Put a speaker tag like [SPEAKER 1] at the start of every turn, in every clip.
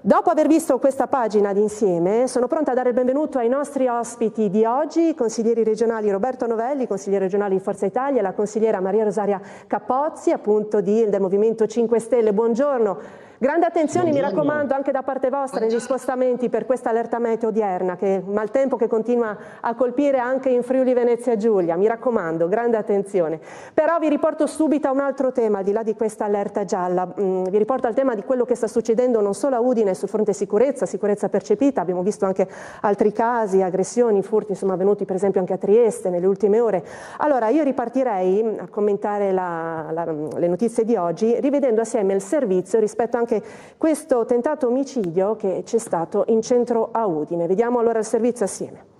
[SPEAKER 1] Dopo aver visto questa pagina d'insieme, sono pronta a dare il benvenuto ai nostri ospiti di oggi, i consiglieri regionali Roberto Novelli, consigliere regionale di Forza Italia, e la consigliera Maria Rosaria Capozzi, appunto del Movimento 5 Stelle. Buongiorno. Grande attenzione, mi raccomando, anche da parte vostra negli spostamenti per questa allerta meteo odierna, che maltempo che continua a colpire anche in Friuli Venezia Giulia. Mi raccomando, grande attenzione. Però vi riporto subito a un altro tema, al di là di questa allerta gialla. Vi riporto al tema di quello che sta succedendo non solo a Udine sul fronte sicurezza percepita. Abbiamo visto anche altri casi, aggressioni, furti, insomma, avvenuti per esempio anche a Trieste nelle ultime ore. Allora, io ripartirei a commentare le notizie di oggi, rivedendo assieme il servizio rispetto anche questo tentato omicidio che c'è stato in centro a Udine. Vediamo allora il servizio assieme.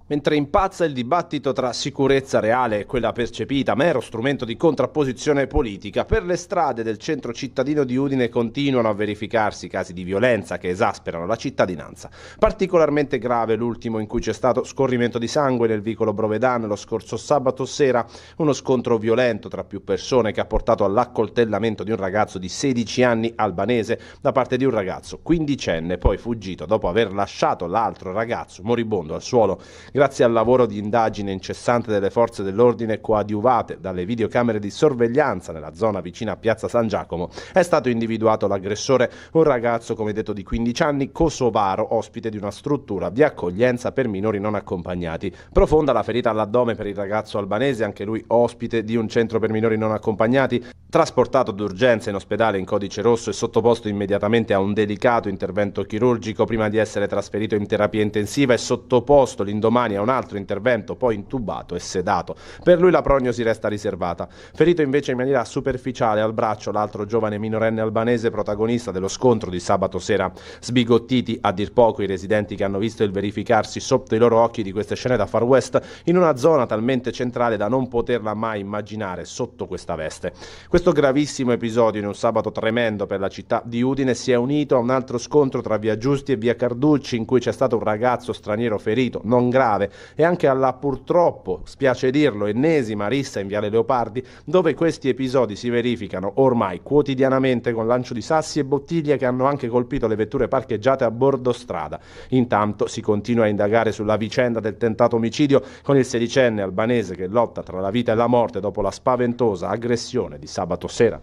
[SPEAKER 2] Mentre impazza il dibattito tra sicurezza reale e quella percepita, mero strumento di contrapposizione politica, per le strade del centro cittadino di Udine continuano a verificarsi casi di violenza che esasperano la cittadinanza. Particolarmente grave l'ultimo, in cui c'è stato scorrimento di sangue nel vicolo Brovedan lo scorso sabato sera, uno scontro violento tra più persone che ha portato all'accoltellamento di un ragazzo di 16 anni albanese da parte di un ragazzo quindicenne, poi fuggito dopo aver lasciato l'altro ragazzo moribondo al suolo. Grazie al lavoro di indagine incessante delle forze dell'ordine coadiuvate dalle videocamere di sorveglianza nella zona vicina a Piazza San Giacomo, è stato individuato l'aggressore, un ragazzo, come detto, di 15 anni, kosovaro, ospite di una struttura di accoglienza per minori non accompagnati. Profonda la ferita all'addome per il ragazzo albanese, anche lui ospite di un centro per minori non accompagnati, trasportato d'urgenza in ospedale in codice rosso e sottoposto immediatamente a un delicato intervento chirurgico prima di essere trasferito in terapia intensiva e sottoposto l'indomani a un altro intervento, poi intubato e sedato. Per lui la prognosi resta riservata. Ferito invece in maniera superficiale al braccio l'altro giovane minorenne albanese protagonista dello scontro di sabato sera. Sbigottiti a dir poco i residenti che hanno visto il verificarsi sotto i loro occhi di queste scene da Far West in una zona talmente centrale da non poterla mai immaginare sotto questa veste. Questo gravissimo episodio in un sabato tremendo per la città di Udine si è unito a un altro scontro tra via Giusti e via Carducci, in cui c'è stato un ragazzo straniero ferito, non grave, e anche alla, purtroppo, spiace dirlo, ennesima rissa in Viale Leopardi, dove questi episodi si verificano ormai quotidianamente con lancio di sassi e bottiglie che hanno anche colpito le vetture parcheggiate a bordo strada. Intanto si continua a indagare sulla vicenda del tentato omicidio con il sedicenne albanese che lotta tra la vita e la morte dopo la spaventosa aggressione di sabato sera.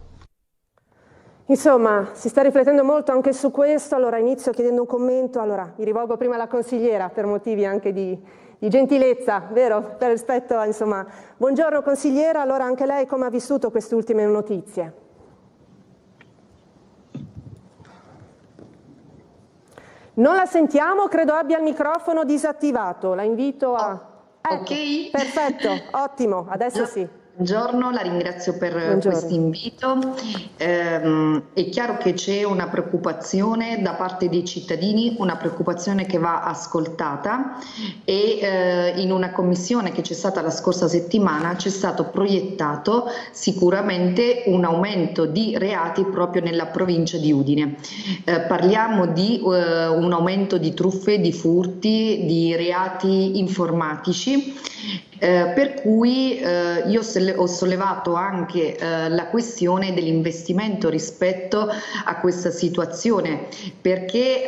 [SPEAKER 1] Insomma, si sta riflettendo molto anche su questo. Allora inizio chiedendo un commento. Allora mi rivolgo prima alla consigliera per motivi anche di gentilezza, vero? Per rispetto, insomma. Buongiorno consigliera, allora anche lei come ha vissuto queste ultime notizie? Non la sentiamo, credo abbia il microfono disattivato. La invito a...
[SPEAKER 3] Ok.
[SPEAKER 1] Perfetto, ottimo, adesso sì.
[SPEAKER 3] Buongiorno, la ringrazio per questo invito. È chiaro che c'è una preoccupazione da parte dei cittadini, una preoccupazione che va ascoltata e in una commissione che c'è stata la scorsa settimana c'è stato proiettato sicuramente un aumento di reati proprio nella provincia di Udine. Parliamo di un aumento di truffe, di furti, di reati informatici. Per cui io ho sollevato anche la questione dell'investimento rispetto a questa situazione, perché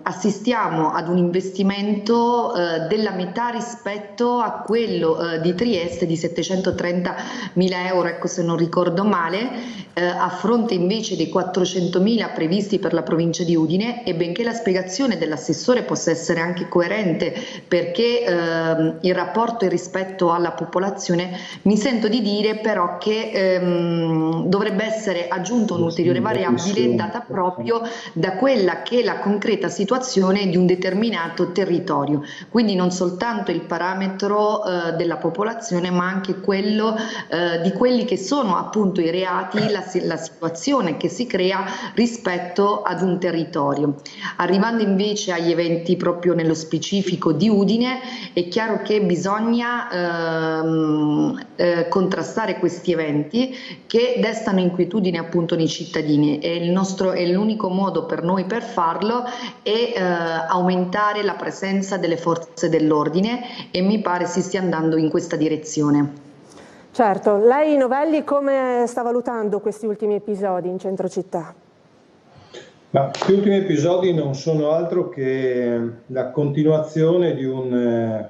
[SPEAKER 3] assistiamo ad un investimento della metà rispetto a quello di Trieste di 730.000 euro, ecco, se non ricordo male, a fronte invece dei 400.000 previsti per la provincia di Udine. E benché la spiegazione dell'assessore possa essere anche coerente, perché il rapporto rispetto alla popolazione, mi sento di dire però che dovrebbe essere aggiunto un'ulteriore variabile data proprio da quella che è la concreta situazione di un determinato territorio, quindi non soltanto il parametro della popolazione, ma anche quello di quelli che sono appunto i reati, la situazione che si crea rispetto ad un territorio. Arrivando invece agli eventi proprio nello specifico di Udine, è chiaro che bisogna contrastare questi eventi che destano inquietudine appunto nei cittadini, e l'unico modo per noi per farlo è aumentare la presenza delle forze dell'ordine, e mi pare si stia andando in questa direzione.
[SPEAKER 1] Certo, lei Novelli come sta valutando questi ultimi episodi in centro città?
[SPEAKER 4] Ma questi ultimi episodi non sono altro che la continuazione di una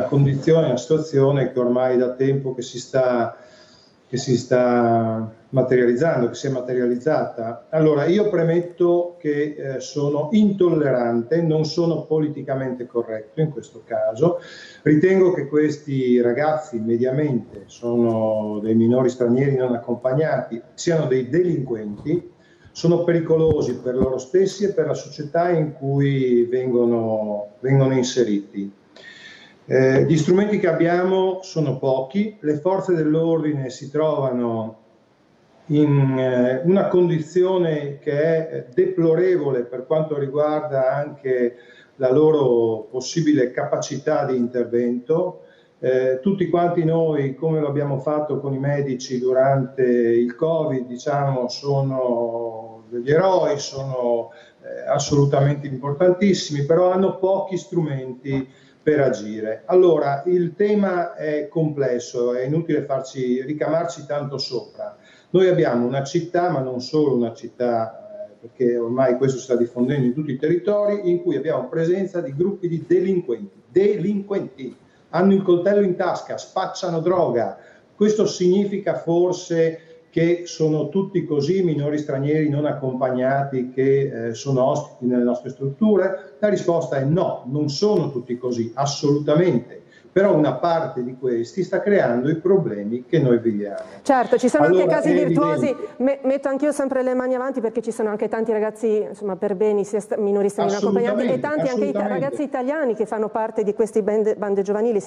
[SPEAKER 4] condizione, una situazione che ormai da tempo che si sta materializzando, che si è materializzata. Allora, io premetto che sono intollerante, non sono politicamente corretto in questo caso. Ritengo che questi ragazzi, mediamente, sono dei minori stranieri non accompagnati, siano dei delinquenti, sono pericolosi per loro stessi e per la società in cui vengono inseriti. Gli strumenti che abbiamo sono pochi, le forze dell'ordine si trovano in una condizione che è deplorevole per quanto riguarda anche la loro possibile capacità di intervento. Tutti quanti noi, come lo abbiamo fatto con i medici durante il Covid, diciamo, sono degli eroi, sono assolutamente importantissimi, però hanno pochi strumenti per agire. Allora, il tema è complesso, è inutile ricamarci tanto sopra. Noi abbiamo una città, ma non solo una città, perché ormai questo si sta diffondendo in tutti i territori, in cui abbiamo presenza di gruppi di delinquenti, hanno il coltello in tasca, spacciano droga. Questo significa forse che sono tutti così minori stranieri non accompagnati che sono ospiti nelle nostre strutture? La risposta è no, non sono tutti così, assolutamente. Però una parte di questi sta creando i problemi che noi viviamo.
[SPEAKER 1] Certo, ci sono anche casi virtuosi, metto anch'io sempre le mani avanti perché ci sono anche tanti ragazzi, insomma, per beni, sia minori stranieri accompagnati, e tanti anche ragazzi italiani che fanno parte di queste bande giovanili.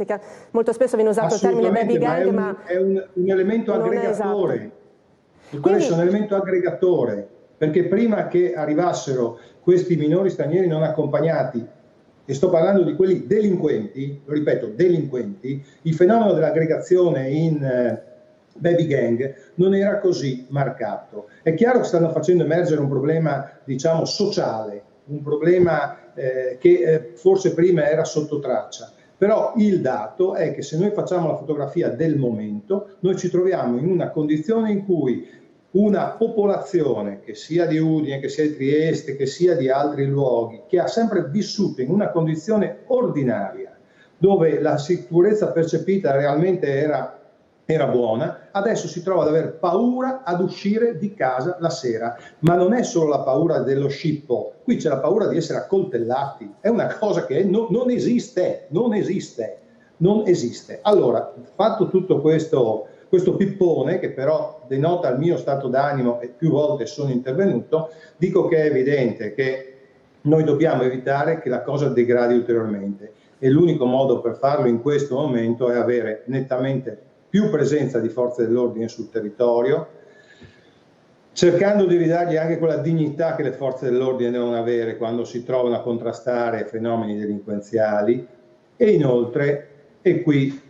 [SPEAKER 1] Molto spesso viene usato il termine baby gang, ma
[SPEAKER 4] è un elemento aggregatore.
[SPEAKER 1] Esatto.
[SPEAKER 4] Quindi è un elemento aggregatore, perché prima che arrivassero questi minori stranieri non accompagnati, e sto parlando di quelli delinquenti, lo ripeto, delinquenti, il fenomeno dell'aggregazione in baby gang non era così marcato. È chiaro che stanno facendo emergere un problema, diciamo, sociale, un problema che forse prima era sotto traccia. Però il dato è che se noi facciamo la fotografia del momento, noi ci troviamo in una condizione in cui una popolazione, che sia di Udine, che sia di Trieste, che sia di altri luoghi, che ha sempre vissuto in una condizione ordinaria, dove la sicurezza percepita realmente era buona, adesso si trova ad aver paura ad uscire di casa la sera. Ma non è solo la paura dello scippo, qui c'è la paura di essere accoltellati. È una cosa che non esiste. Allora, fatto tutto questo pippone, che però denota il mio stato d'animo e più volte sono intervenuto, dico che è evidente che noi dobbiamo evitare che la cosa degradi ulteriormente, e l'unico modo per farlo in questo momento è avere nettamente più presenza di forze dell'ordine sul territorio, cercando di ridargli anche quella dignità che le forze dell'ordine devono avere quando si trovano a contrastare fenomeni delinquenziali. E inoltre, e qui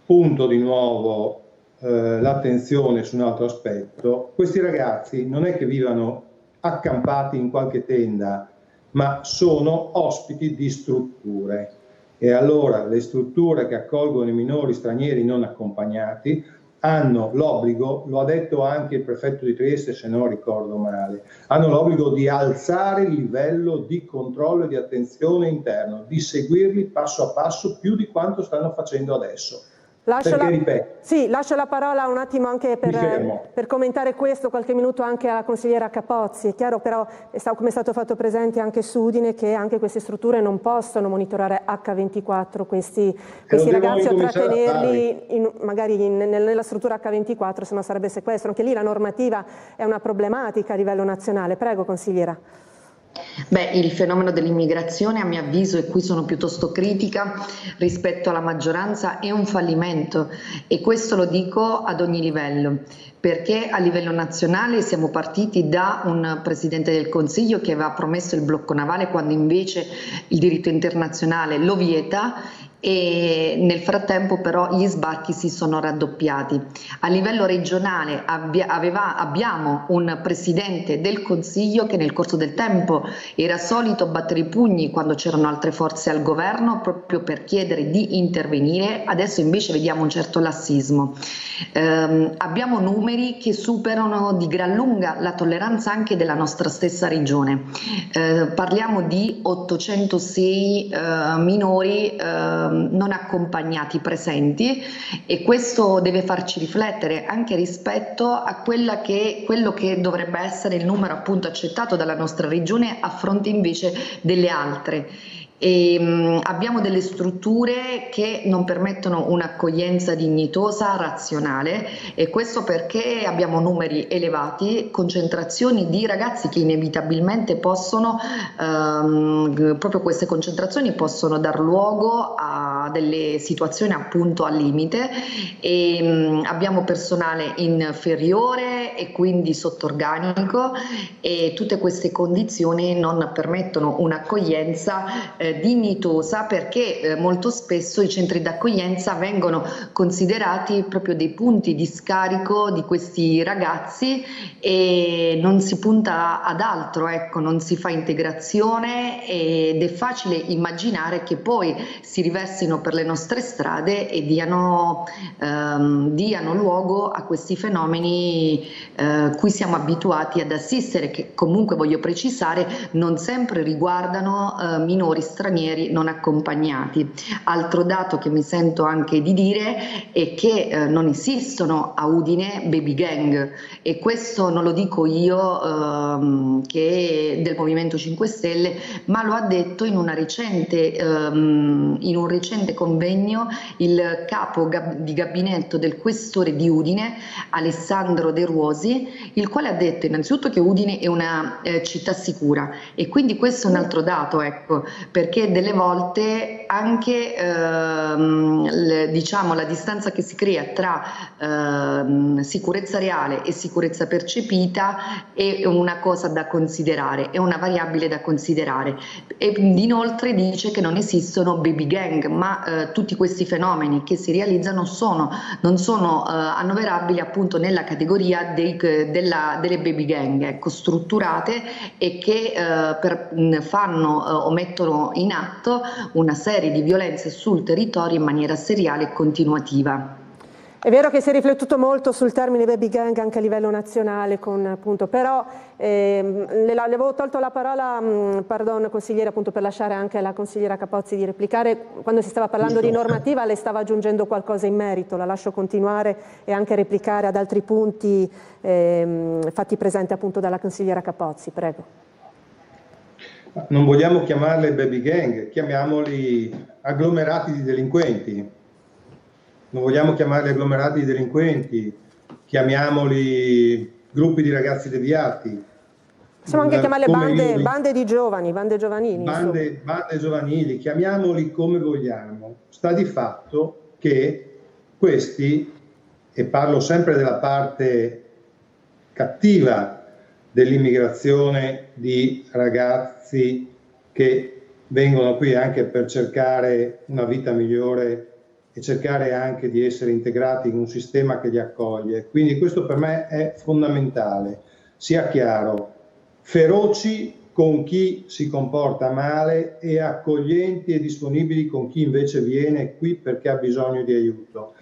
[SPEAKER 4] punto di nuovo l'attenzione su un altro aspetto, questi ragazzi non è che vivano accampati in qualche tenda, ma sono ospiti di strutture. E allora le strutture che accolgono i minori stranieri non accompagnati hanno l'obbligo, lo ha detto anche il prefetto di Trieste se non ricordo male, hanno l'obbligo di alzare il livello di controllo e di attenzione interno, di seguirli passo a passo più di quanto stanno facendo adesso.
[SPEAKER 1] Lascio la parola un attimo anche per commentare questo, qualche minuto anche alla consigliera Capozzi. È chiaro però, come è stato fatto presente anche su Udine, che anche queste strutture non possono monitorare H24 questi ragazzi o trattenerli magari nella struttura H24, se no sarebbe sequestro. Anche lì la normativa è una problematica a livello nazionale. Prego, consigliera.
[SPEAKER 3] Beh, il fenomeno dell'immigrazione, a mio avviso, e qui sono piuttosto critica rispetto alla maggioranza, è un fallimento, e questo lo dico ad ogni livello, perché a livello nazionale siamo partiti da un Presidente del Consiglio che aveva promesso il blocco navale quando invece il diritto internazionale lo vieta, e nel frattempo però gli sbarchi si sono raddoppiati. A livello regionale abbiamo un Presidente del Consiglio che nel corso del tempo era solito battere i pugni quando c'erano altre forze al governo proprio per chiedere di intervenire. Adesso invece vediamo un certo lassismo. Abbiamo numeri numeri che superano di gran lunga la tolleranza anche della nostra stessa regione. Parliamo di 806 minori non accompagnati presenti, e questo deve farci riflettere anche rispetto a quello che dovrebbe essere il numero appunto accettato dalla nostra regione a fronte invece delle altre. Abbiamo delle strutture che non permettono un'accoglienza dignitosa, razionale, e questo perché abbiamo numeri elevati, concentrazioni di ragazzi che inevitabilmente possono, proprio queste concentrazioni possono dar luogo a delle situazioni appunto al limite, e abbiamo personale inferiore e quindi sottorganico, e tutte queste condizioni non permettono un'accoglienza dignitosa, perché molto spesso i centri d'accoglienza vengono considerati proprio dei punti di scarico di questi ragazzi e non si punta ad altro, ecco, non si fa integrazione, ed è facile immaginare che poi si riversino per le nostre strade e diano luogo a questi fenomeni cui siamo abituati ad assistere, che comunque, voglio precisare, non sempre riguardano minori stranieri non accompagnati. Altro dato che mi sento anche di dire è che non esistono a Udine baby gang, e questo non lo dico io che del Movimento 5 Stelle, ma lo ha detto in un recente convegno il capo di gabinetto del questore di Udine, Alessandro De Ruosi, il quale ha detto innanzitutto che Udine è una città sicura, e quindi questo è un altro dato, ecco, perché delle volte anche diciamo la distanza che si crea tra sicurezza reale e sicurezza percepita è una cosa da considerare, è una variabile da considerare. E inoltre dice che non esistono baby gang, ma tutti questi fenomeni che si realizzano non sono annoverabili appunto nella categoria delle baby gang, ecco, strutturate, e che fanno o mettono in atto una serie di violenze sul territorio in maniera seriale e continuativa.
[SPEAKER 1] È vero che si è riflettuto molto sul termine baby gang anche a livello nazionale, però le avevo tolto la parola, pardon consigliere, appunto per lasciare anche alla consigliera Capozzi di replicare. Quando si stava parlando di normativa lei stava aggiungendo qualcosa in merito, la lascio continuare e anche replicare ad altri punti fatti presenti appunto dalla consigliera Capozzi, prego.
[SPEAKER 4] Non vogliamo chiamarle baby gang, chiamiamoli agglomerati di delinquenti. Non vogliamo chiamarli agglomerati di delinquenti, chiamiamoli gruppi di ragazzi deviati.
[SPEAKER 1] Possiamo anche chiamarle bande di giovani, bande giovanili.
[SPEAKER 4] Bande giovanili, chiamiamoli come vogliamo. Sta di fatto che questi, e parlo sempre della parte cattiva dell'immigrazione di ragazzi che vengono qui anche per cercare una vita migliore e cercare anche di essere integrati in un sistema che li accoglie. Quindi questo per me è fondamentale, sia chiaro, feroci con chi si comporta male e accoglienti e disponibili con chi invece viene qui perché ha bisogno di aiuto.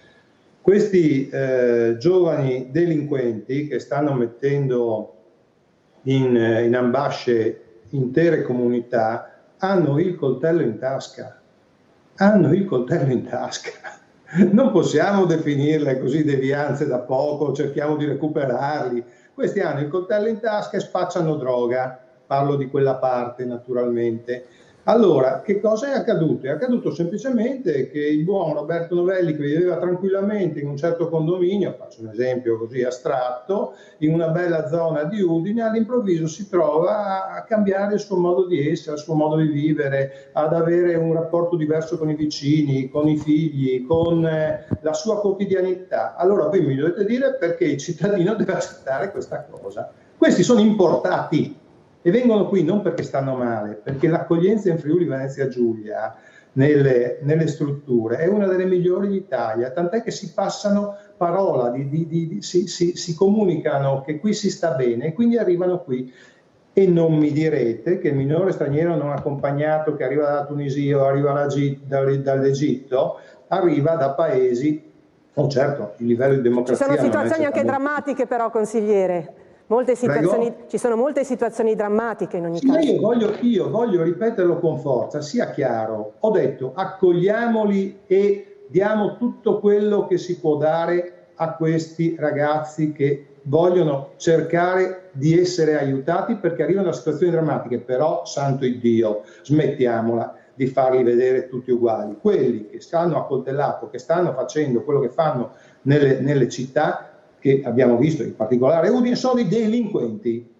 [SPEAKER 4] Questi giovani delinquenti che stanno mettendo in ambasce intere comunità hanno il coltello in tasca. Non possiamo definirle così devianze da poco, cerchiamo di recuperarli. Questi hanno il coltello in tasca e spacciano droga, parlo di quella parte naturalmente. Allora, che cosa è accaduto? È accaduto semplicemente che il buon Roberto Novelli, che viveva tranquillamente in un certo condominio, faccio un esempio così astratto, in una bella zona di Udine, all'improvviso si trova a cambiare il suo modo di essere, il suo modo di vivere, ad avere un rapporto diverso con i vicini, con i figli, con la sua quotidianità. Allora voi mi dovete dire perché il cittadino deve accettare questa cosa. Questi sono importati e vengono qui non perché stanno male, perché l'accoglienza in Friuli Venezia Giulia nelle strutture è una delle migliori d'Italia, tant'è che si passano parola, si comunicano che qui si sta bene e quindi arrivano qui. E non mi direte che il minore straniero non accompagnato che arriva dalla Tunisia o arriva dall'Egitto arriva da paesi Oh certo, il livello di democrazia...
[SPEAKER 1] Ci sono situazioni anche drammatiche però, consigliere. Ci sono molte situazioni drammatiche in ogni caso.
[SPEAKER 4] Io voglio ripeterlo con forza, sia chiaro. Ho detto accogliamoli e diamo tutto quello che si può dare a questi ragazzi che vogliono cercare di essere aiutati perché arrivano da situazioni drammatiche, però santo Iddio, smettiamola di farli vedere tutti uguali. Quelli che stanno a coltellato, che stanno facendo quello che fanno nelle città, che abbiamo visto in particolare Udine, sono dei delinquenti.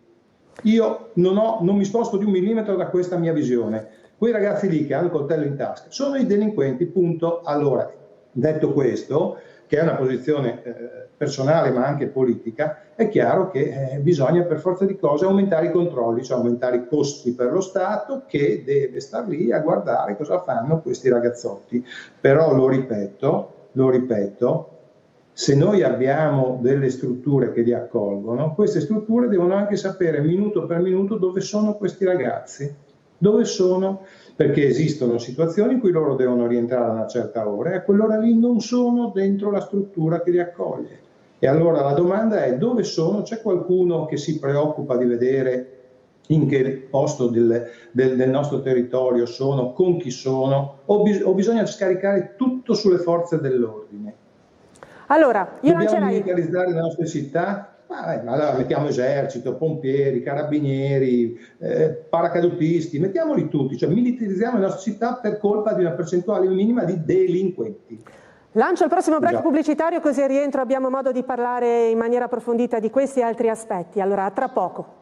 [SPEAKER 4] Io non mi sposto di un millimetro da questa mia visione. Quei ragazzi lì che hanno il coltello in tasca sono i delinquenti, punto. Allora, detto questo, che è una posizione personale ma anche politica, è chiaro che bisogna per forza di cose aumentare i controlli, cioè aumentare i costi per lo Stato, che deve star lì a guardare cosa fanno questi ragazzotti. Però lo ripeto, se noi abbiamo delle strutture che li accolgono, queste strutture devono anche sapere minuto per minuto dove sono questi ragazzi, dove sono, perché esistono situazioni in cui loro devono rientrare a una certa ora e a quell'ora lì non sono dentro la struttura che li accoglie. E allora la domanda è: dove sono? C'è qualcuno che si preoccupa di vedere in che posto del nostro territorio sono, con chi sono, o bisogna scaricare tutto sulle forze dell'ordine?
[SPEAKER 1] Allora, io
[SPEAKER 4] dobbiamo militarizzare le nostre città? Allora mettiamo esercito, pompieri, carabinieri, paracadutisti, mettiamoli tutti, cioè militarizziamo le nostre città per colpa di una percentuale minima di delinquenti.
[SPEAKER 1] Lancio il prossimo break pubblicitario, così al rientro abbiamo modo di parlare in maniera approfondita di questi e altri aspetti. Allora, a tra poco.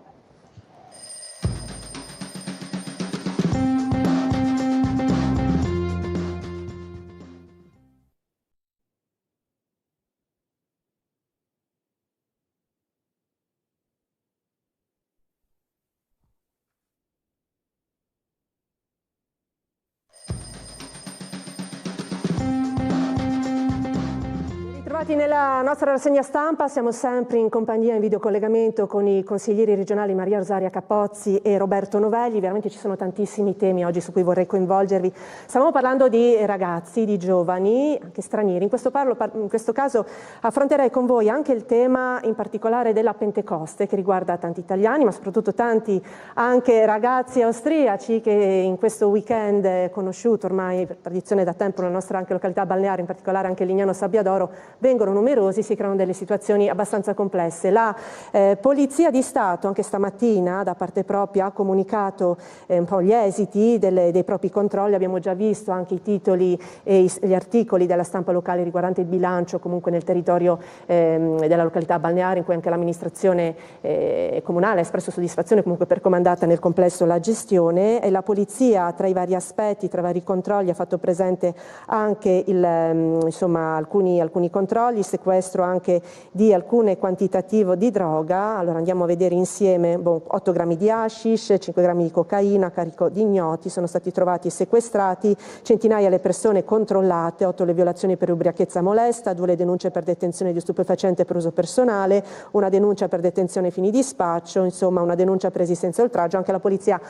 [SPEAKER 1] Nella nostra rassegna stampa siamo sempre in compagnia, in videocollegamento con i consiglieri regionali Maria Rosaria Capozzi e Roberto Novelli. Veramente ci sono tantissimi temi oggi su cui vorrei coinvolgervi. Stavamo parlando di ragazzi, di giovani, anche stranieri. In questo caso affronterei con voi anche il tema in particolare della Pentecoste, che riguarda tanti italiani, ma soprattutto tanti anche ragazzi austriaci che in questo weekend conosciuto ormai per tradizione da tempo nella nostra anche località balneare, in particolare anche Lignano Sabbiadoro, vengono numerosi, si creano delle situazioni abbastanza complesse. La Polizia di Stato anche stamattina da parte propria ha comunicato un po' gli esiti dei propri controlli. Abbiamo già visto anche i titoli e gli articoli della stampa locale riguardanti il bilancio comunque nel territorio della località balneare, in cui anche l'amministrazione comunale ha espresso soddisfazione comunque per com'è andata nel complesso la gestione, e la Polizia tra i vari aspetti, tra i vari controlli ha fatto presente anche alcuni controlli, il sequestro anche di alcune quantitativo di droga. Allora andiamo a vedere insieme: 8 grammi di hashish, 5 grammi di cocaina, carico di ignoti sono stati trovati e sequestrati, centinaia le persone controllate, 8 le violazioni per ubriachezza molesta, 2 le denunce per detenzione di stupefacente per uso personale, una denuncia per detenzione ai fini di spaccio, insomma una denuncia per resistenza e oltraggio. Anche la polizia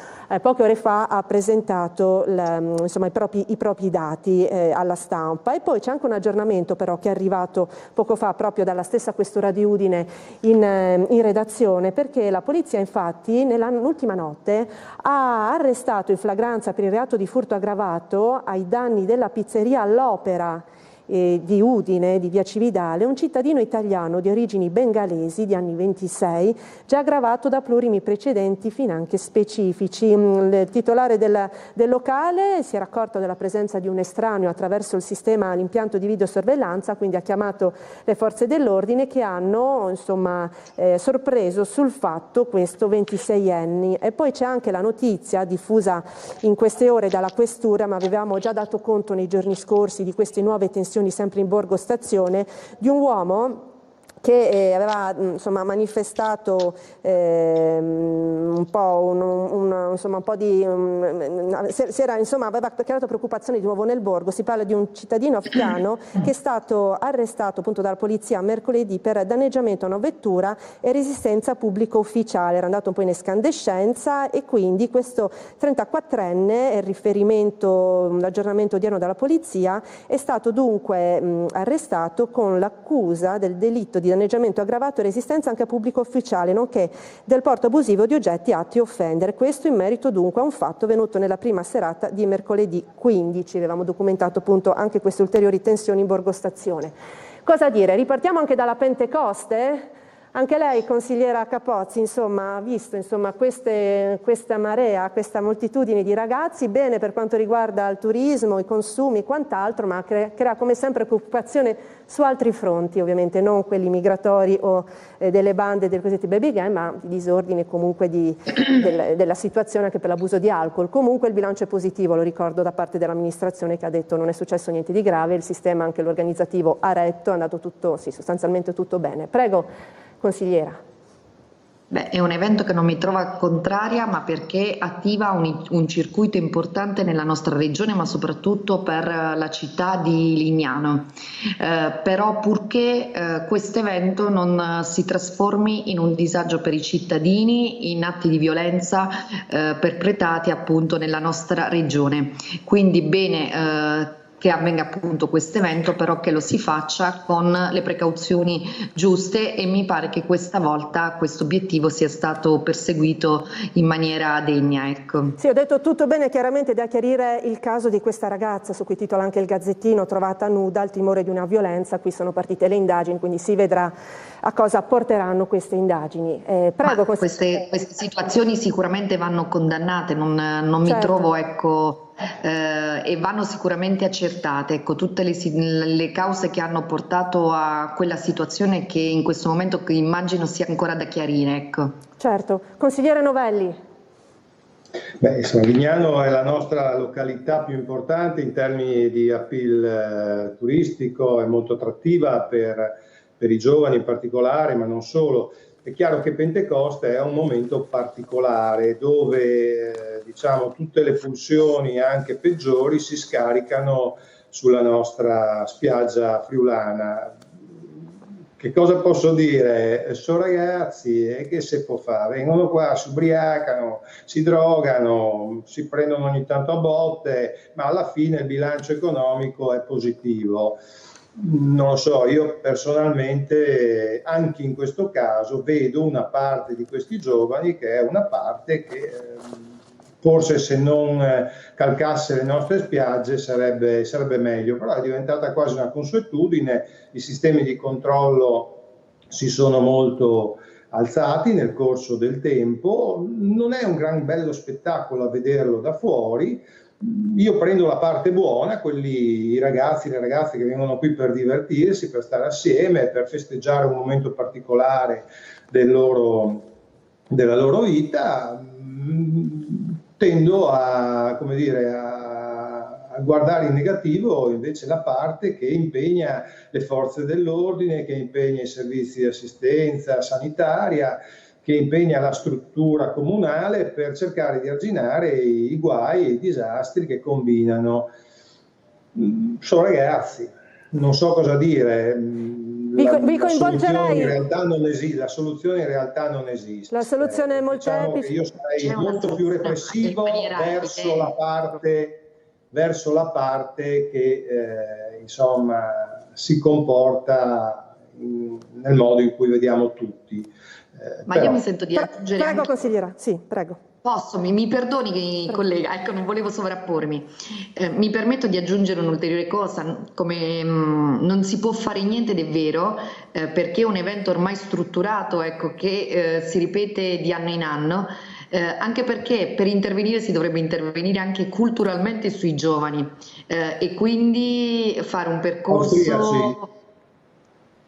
[SPEAKER 1] poche ore fa ha presentato i propri dati alla stampa. E poi c'è anche un aggiornamento però che è arrivato poco fa proprio dalla stessa questura di Udine in redazione, perché la polizia infatti nell'ultima notte ha arrestato in flagranza per il reato di furto aggravato ai danni della pizzeria All'Opera di Udine, di via Cividale, un cittadino italiano di origini bengalesi di anni 26, già aggravato da plurimi precedenti finanche specifici. Il titolare del locale si era accorto della presenza di un estraneo attraverso l'impianto di videosorveglianza, quindi ha chiamato le forze dell'ordine che hanno sorpreso sul fatto questo 26enne. E poi c'è anche la notizia diffusa in queste ore dalla questura, ma avevamo già dato conto nei giorni scorsi di queste nuove tensioni sempre in Borgo Stazione, di un uomo che aveva insomma manifestato un po' aveva creato preoccupazioni di nuovo nel borgo. Si parla di un cittadino afghano che è stato arrestato appunto dalla polizia mercoledì per danneggiamento a una vettura e resistenza a pubblico ufficiale. Era andato un po' in escandescenza e quindi questo 34enne, il riferimento, l'aggiornamento odierno dalla polizia, è stato dunque arrestato con l'accusa del delitto di danneggiamento aggravato e resistenza anche a pubblico ufficiale, nonché del porto abusivo di oggetti atti a offendere. Questo in merito dunque a un fatto venuto nella prima serata di mercoledì 15. Avevamo documentato appunto anche queste ulteriori tensioni in Borgo Stazione. Cosa dire? Ripartiamo anche dalla Pentecoste? Anche lei, consigliera Capozzi, insomma, ha visto questa marea, questa moltitudine di ragazzi, bene per quanto riguarda il turismo, i consumi e quant'altro, ma crea come sempre preoccupazione su altri fronti, ovviamente non quelli migratori o delle bande dei cosiddetti baby gang, ma di disordine comunque della situazione anche per l'abuso di alcol. Comunque il bilancio è positivo, lo ricordo, da parte dell'amministrazione che ha detto non è successo niente di grave, il sistema anche l'organizzativo ha retto, è andato tutto, sì, sostanzialmente tutto bene. Prego. Consigliera.
[SPEAKER 3] Beh, è un evento che non mi trova contraria, ma perché attiva un circuito importante nella nostra regione, ma soprattutto per la città di Lignano. Però purché questo evento non si trasformi in un disagio per i cittadini, in atti di violenza perpetrati appunto nella nostra regione. Quindi bene che avvenga appunto questo evento, però che lo si faccia con le precauzioni giuste, e mi pare che questa volta questo obiettivo sia stato perseguito in maniera degna. Ecco.
[SPEAKER 1] Sì, ho detto tutto bene, chiaramente da chiarire il caso di questa ragazza su cui titola anche il Gazzettino, trovata nuda al timore di una violenza. Qui sono partite le indagini, quindi si vedrà a cosa porteranno queste indagini. Prego,
[SPEAKER 3] queste situazioni sicuramente vanno condannate, non mi trovo, ecco, e vanno sicuramente accertate, ecco, tutte le cause che hanno portato a quella situazione che in questo momento immagino sia ancora da chiarire. Ecco.
[SPEAKER 1] Certo. Consigliere Novelli.
[SPEAKER 4] Beh, Lignano è la nostra località più importante in termini di appeal turistico, è molto attrattiva per i giovani in particolare, ma non solo. È chiaro che Pentecoste è un momento particolare dove diciamo, tutte le pulsioni anche peggiori si scaricano sulla nostra spiaggia friulana. Che cosa posso dire? Sono ragazzi, e che se può fare? Vengono qua, si ubriacano, si drogano, si prendono ogni tanto a botte, ma alla fine il bilancio economico è positivo. Non lo so, io personalmente anche in questo caso vedo una parte di questi giovani che è una parte che forse se non calcasse le nostre spiagge sarebbe meglio, però è diventata quasi una consuetudine, i sistemi di controllo si sono molto alzati nel corso del tempo, non è un gran bello spettacolo a vederlo da fuori. Io prendo la parte buona, i ragazzi e le ragazze che vengono qui per divertirsi, per stare assieme, per festeggiare un momento particolare della loro vita. Tendo a guardare in negativo invece la parte che impegna le forze dell'ordine, che impegna i servizi di assistenza sanitaria, che impegna la struttura comunale per cercare di arginare i guai e i disastri che combinano. Sono ragazzi, non so cosa dire.
[SPEAKER 1] Vi coinvolgerei.
[SPEAKER 4] La soluzione in realtà non esiste.
[SPEAKER 1] La soluzione è
[SPEAKER 4] molteplice. Io sarei molto più repressivo verso la parte che insomma si comporta nel modo in cui vediamo tutti.
[SPEAKER 3] Ma io mi sento di aggiungere.
[SPEAKER 1] Prego, consigliera, sì, prego.
[SPEAKER 3] Posso, mi perdoni collega, ecco, non volevo sovrappormi. Mi permetto di aggiungere un'ulteriore cosa, come non si può fare niente ed è vero, perché è un evento ormai strutturato, ecco, che si ripete di anno in anno, anche perché per intervenire si dovrebbe intervenire anche culturalmente sui giovani e quindi fare un percorso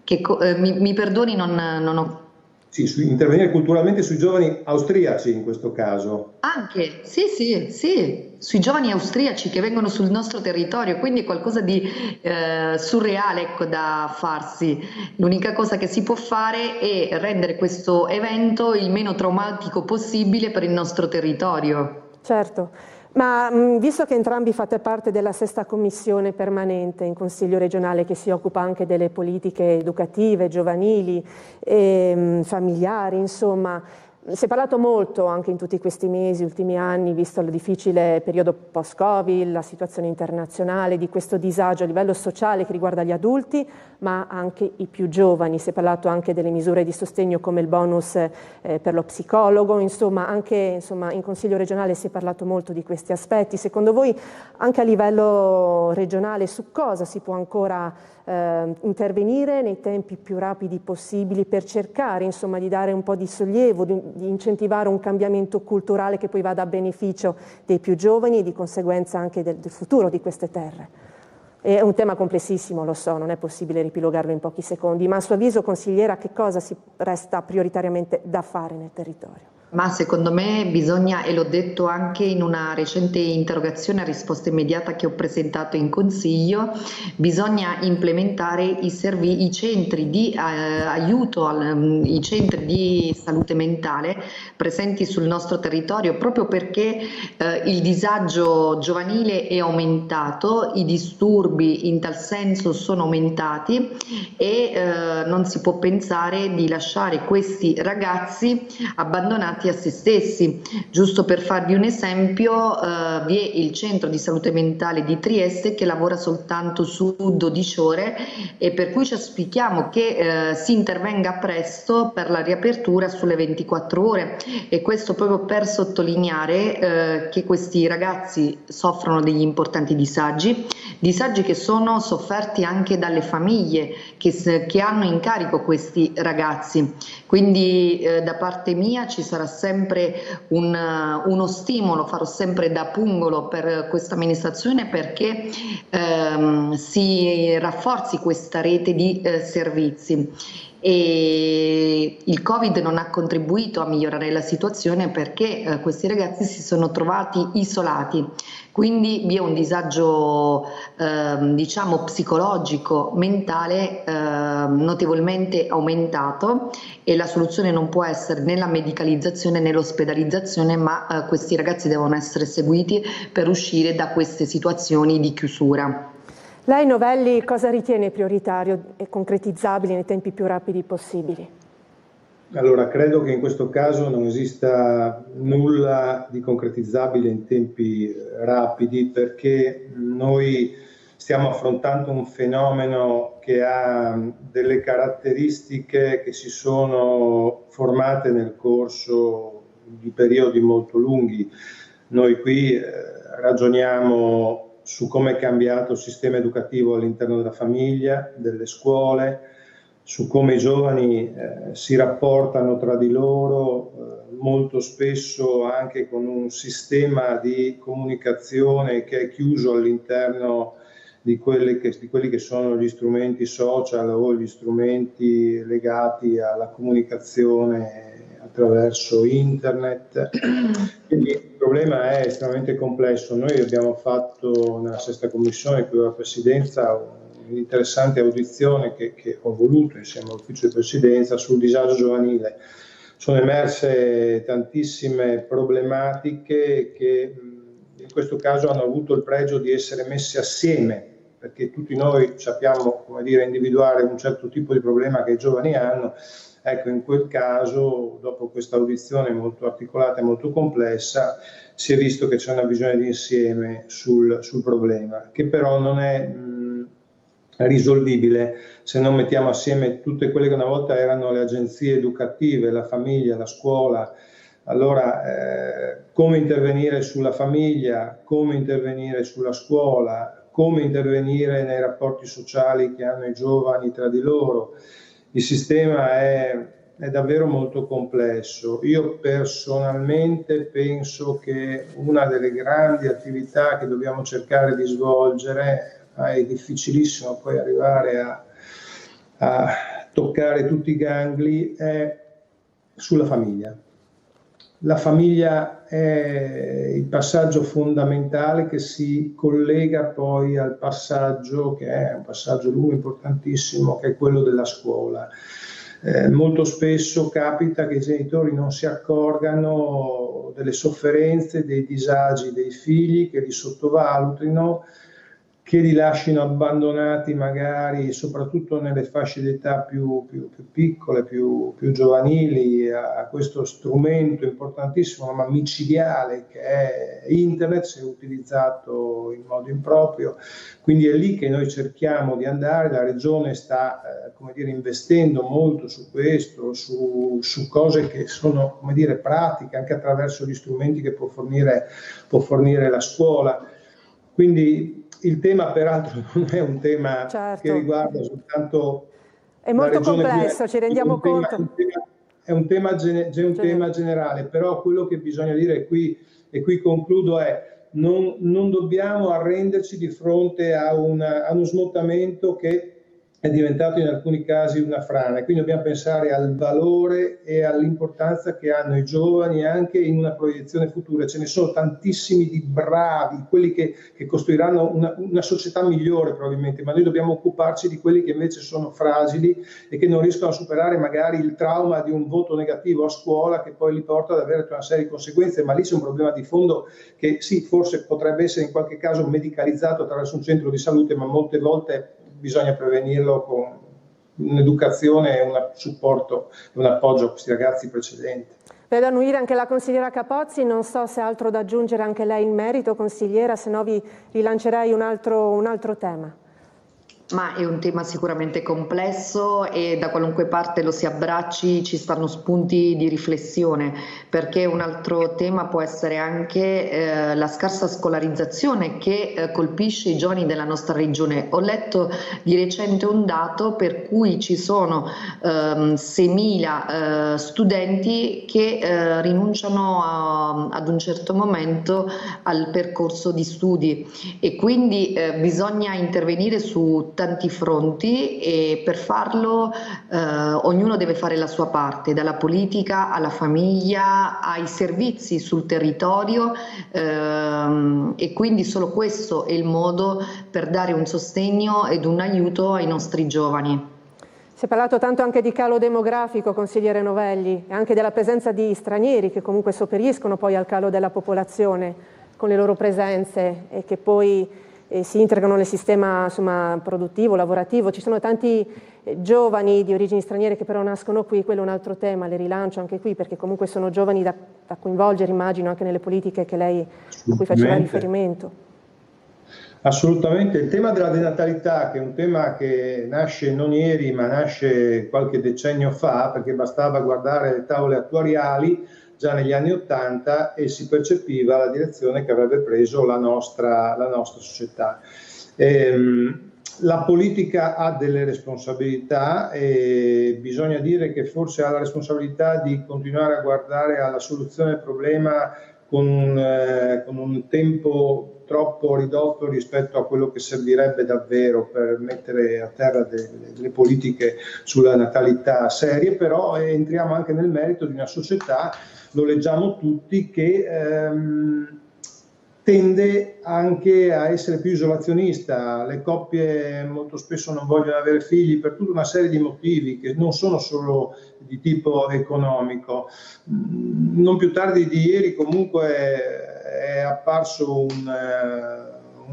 [SPEAKER 3] che mi perdoni, non ho
[SPEAKER 4] Sì, intervenire culturalmente sui giovani austriaci in questo caso.
[SPEAKER 3] Anche, sì, sui giovani austriaci che vengono sul nostro territorio, quindi è qualcosa di surreale, ecco, da farsi. L'unica cosa che si può fare è rendere questo evento il meno traumatico possibile per il nostro territorio.
[SPEAKER 1] Certo. Ma visto che entrambi fate parte della sesta commissione permanente in Consiglio regionale che si occupa anche delle politiche educative, giovanili, familiari, insomma, si è parlato molto anche in tutti questi mesi, ultimi anni, visto il difficile periodo post-Covid, la situazione internazionale, di questo disagio a livello sociale che riguarda gli adulti, ma anche i più giovani. Si è parlato anche delle misure di sostegno come il bonus per lo psicologo, insomma, anche in Consiglio regionale si è parlato molto di questi aspetti. Secondo voi, anche a livello regionale, su cosa si può ancora intervenire nei tempi più rapidi possibili per cercare, insomma, di dare un po' di sollievo, di incentivare un cambiamento culturale che poi vada a beneficio dei più giovani e di conseguenza anche del futuro di queste terre? È un tema complessissimo, lo so, non è possibile riepilogarlo in pochi secondi, ma a suo avviso, consigliera, che cosa si resta prioritariamente da fare nel territorio?
[SPEAKER 3] Ma secondo me bisogna, e l'ho detto anche in una recente interrogazione a risposta immediata che ho presentato in Consiglio, bisogna implementare i centri di aiuto, i centri di salute mentale presenti sul nostro territorio, proprio perché il disagio giovanile è aumentato, i disturbi in tal senso sono aumentati e non si può pensare di lasciare questi ragazzi abbandonati a se stessi. Giusto per farvi un esempio, vi è il centro di salute mentale di Trieste che lavora soltanto su 12 ore e per cui ci auspichiamo che si intervenga presto per la riapertura sulle 24 ore, e questo proprio per sottolineare che questi ragazzi soffrono degli importanti disagi che sono sofferti anche dalle famiglie che hanno in carico questi ragazzi. Quindi da parte mia ci sarà sempre uno stimolo, farò sempre da pungolo per questa amministrazione perché si rafforzi questa rete di servizi. E il Covid non ha contribuito a migliorare la situazione perché questi ragazzi si sono trovati isolati, quindi vi è un disagio diciamo psicologico, mentale notevolmente aumentato, e la soluzione non può essere né la medicalizzazione né l'ospedalizzazione, ma questi ragazzi devono essere seguiti per uscire da queste situazioni di chiusura.
[SPEAKER 1] Lei, Novelli, cosa ritiene prioritario e concretizzabile nei tempi più rapidi possibili?
[SPEAKER 4] Allora, credo che in questo caso non esista nulla di concretizzabile in tempi rapidi, perché noi stiamo affrontando un fenomeno che ha delle caratteristiche che si sono formate nel corso di periodi molto lunghi. Noi qui ragioniamo su come è cambiato il sistema educativo all'interno della famiglia, delle scuole, su come i giovani si rapportano tra di loro, molto spesso anche con un sistema di comunicazione che è chiuso all'interno di quelli che sono gli strumenti social o gli strumenti legati alla comunicazione attraverso internet. Quindi il problema è estremamente complesso. Noi abbiamo fatto nella sesta commissione, qui alla Presidenza, un'interessante audizione che ho voluto insieme all'ufficio di Presidenza sul disagio giovanile. Sono emerse tantissime problematiche che in questo caso hanno avuto il pregio di essere messe assieme, perché tutti noi sappiamo, come dire, individuare un certo tipo di problema che i giovani hanno. Ecco, in quel caso, dopo questa audizione molto articolata e molto complessa, si è visto che c'è una visione d'insieme sul problema, che però non è risolvibile se non mettiamo assieme tutte quelle che una volta erano le agenzie educative, la famiglia, la scuola. Allora, come intervenire sulla famiglia, come intervenire sulla scuola, come intervenire nei rapporti sociali che hanno i giovani tra di loro. Il sistema è davvero molto complesso. Io personalmente penso che una delle grandi attività che dobbiamo cercare di svolgere, è difficilissimo poi arrivare a toccare tutti i gangli, è sulla famiglia. La famiglia è il passaggio fondamentale che si collega poi al passaggio, che è un passaggio lungo, importantissimo, che è quello della scuola. Molto spesso capita che i genitori non si accorgano delle sofferenze, dei disagi dei figli, che li sottovalutino, che li lasciano abbandonati magari soprattutto nelle fasce d'età più piccole, più giovanili, a questo strumento importantissimo ma micidiale che è internet, se utilizzato in modo improprio. Quindi è lì che noi cerchiamo di andare. La Regione sta investendo molto su questo, su cose che sono pratiche, anche attraverso gli strumenti che può fornire la scuola. Quindi il tema peraltro non è un tema che riguarda soltanto
[SPEAKER 1] è molto complesso, ci rendiamo conto.
[SPEAKER 4] È un tema generale, però quello che bisogna dire e qui concludo, è non dobbiamo arrenderci di fronte a uno smottamento che è diventato in alcuni casi una frana, quindi dobbiamo pensare al valore e all'importanza che hanno i giovani anche in una proiezione futura. Ce ne sono tantissimi di bravi, quelli che costruiranno una società migliore probabilmente, ma noi dobbiamo occuparci di quelli che invece sono fragili e che non riescono a superare magari il trauma di un voto negativo a scuola, che poi li porta ad avere una serie di conseguenze. Ma lì c'è un problema di fondo che sì, forse potrebbe essere in qualche caso medicalizzato attraverso un centro di salute, ma molte volte bisogna prevenirlo con un'educazione e un supporto e un appoggio a questi ragazzi precedenti.
[SPEAKER 1] Vedo annuire anche la consigliera Capozzi, non so se ha altro da aggiungere anche lei in merito, consigliera, se no vi rilancerei un altro tema.
[SPEAKER 3] Ma è un tema sicuramente complesso e da qualunque parte lo si abbracci ci stanno spunti di riflessione, perché un altro tema può essere anche la scarsa scolarizzazione che colpisce i giovani della nostra regione. Ho letto di recente un dato per cui ci sono 6.000 studenti che rinunciano ad un certo momento al percorso di studi, e quindi bisogna intervenire su tanti fronti, e per farlo ognuno deve fare la sua parte, dalla politica alla famiglia ai servizi sul territorio, e quindi solo questo è il modo per dare un sostegno ed un aiuto ai nostri giovani.
[SPEAKER 1] Si è parlato tanto anche di calo demografico, consigliere Novelli, e anche della presenza di stranieri che comunque sopperiscono poi al calo della popolazione con le loro presenze e che poi si integrano nel sistema produttivo, lavorativo. Ci sono tanti giovani di origini straniere che però nascono qui, quello è un altro tema, le rilancio anche qui, perché comunque sono giovani da coinvolgere, immagino, anche nelle politiche che lei, a cui faceva riferimento.
[SPEAKER 4] Assolutamente. Il tema della denatalità, che è un tema che nasce non ieri, ma nasce qualche decennio fa, perché bastava guardare le tavole attuariali già negli anni '80 e si percepiva la direzione che avrebbe preso la nostra società. La politica ha delle responsabilità e bisogna dire che forse ha la responsabilità di continuare a guardare alla soluzione del problema con un tempo troppo ridotto rispetto a quello che servirebbe davvero per mettere a terra delle politiche sulla natalità serie. Però entriamo anche nel merito di una società, lo leggiamo tutti, che tende anche a essere più isolazionista. Le coppie molto spesso non vogliono avere figli per tutta una serie di motivi che non sono solo di tipo economico. Non più tardi di ieri comunque è apparso un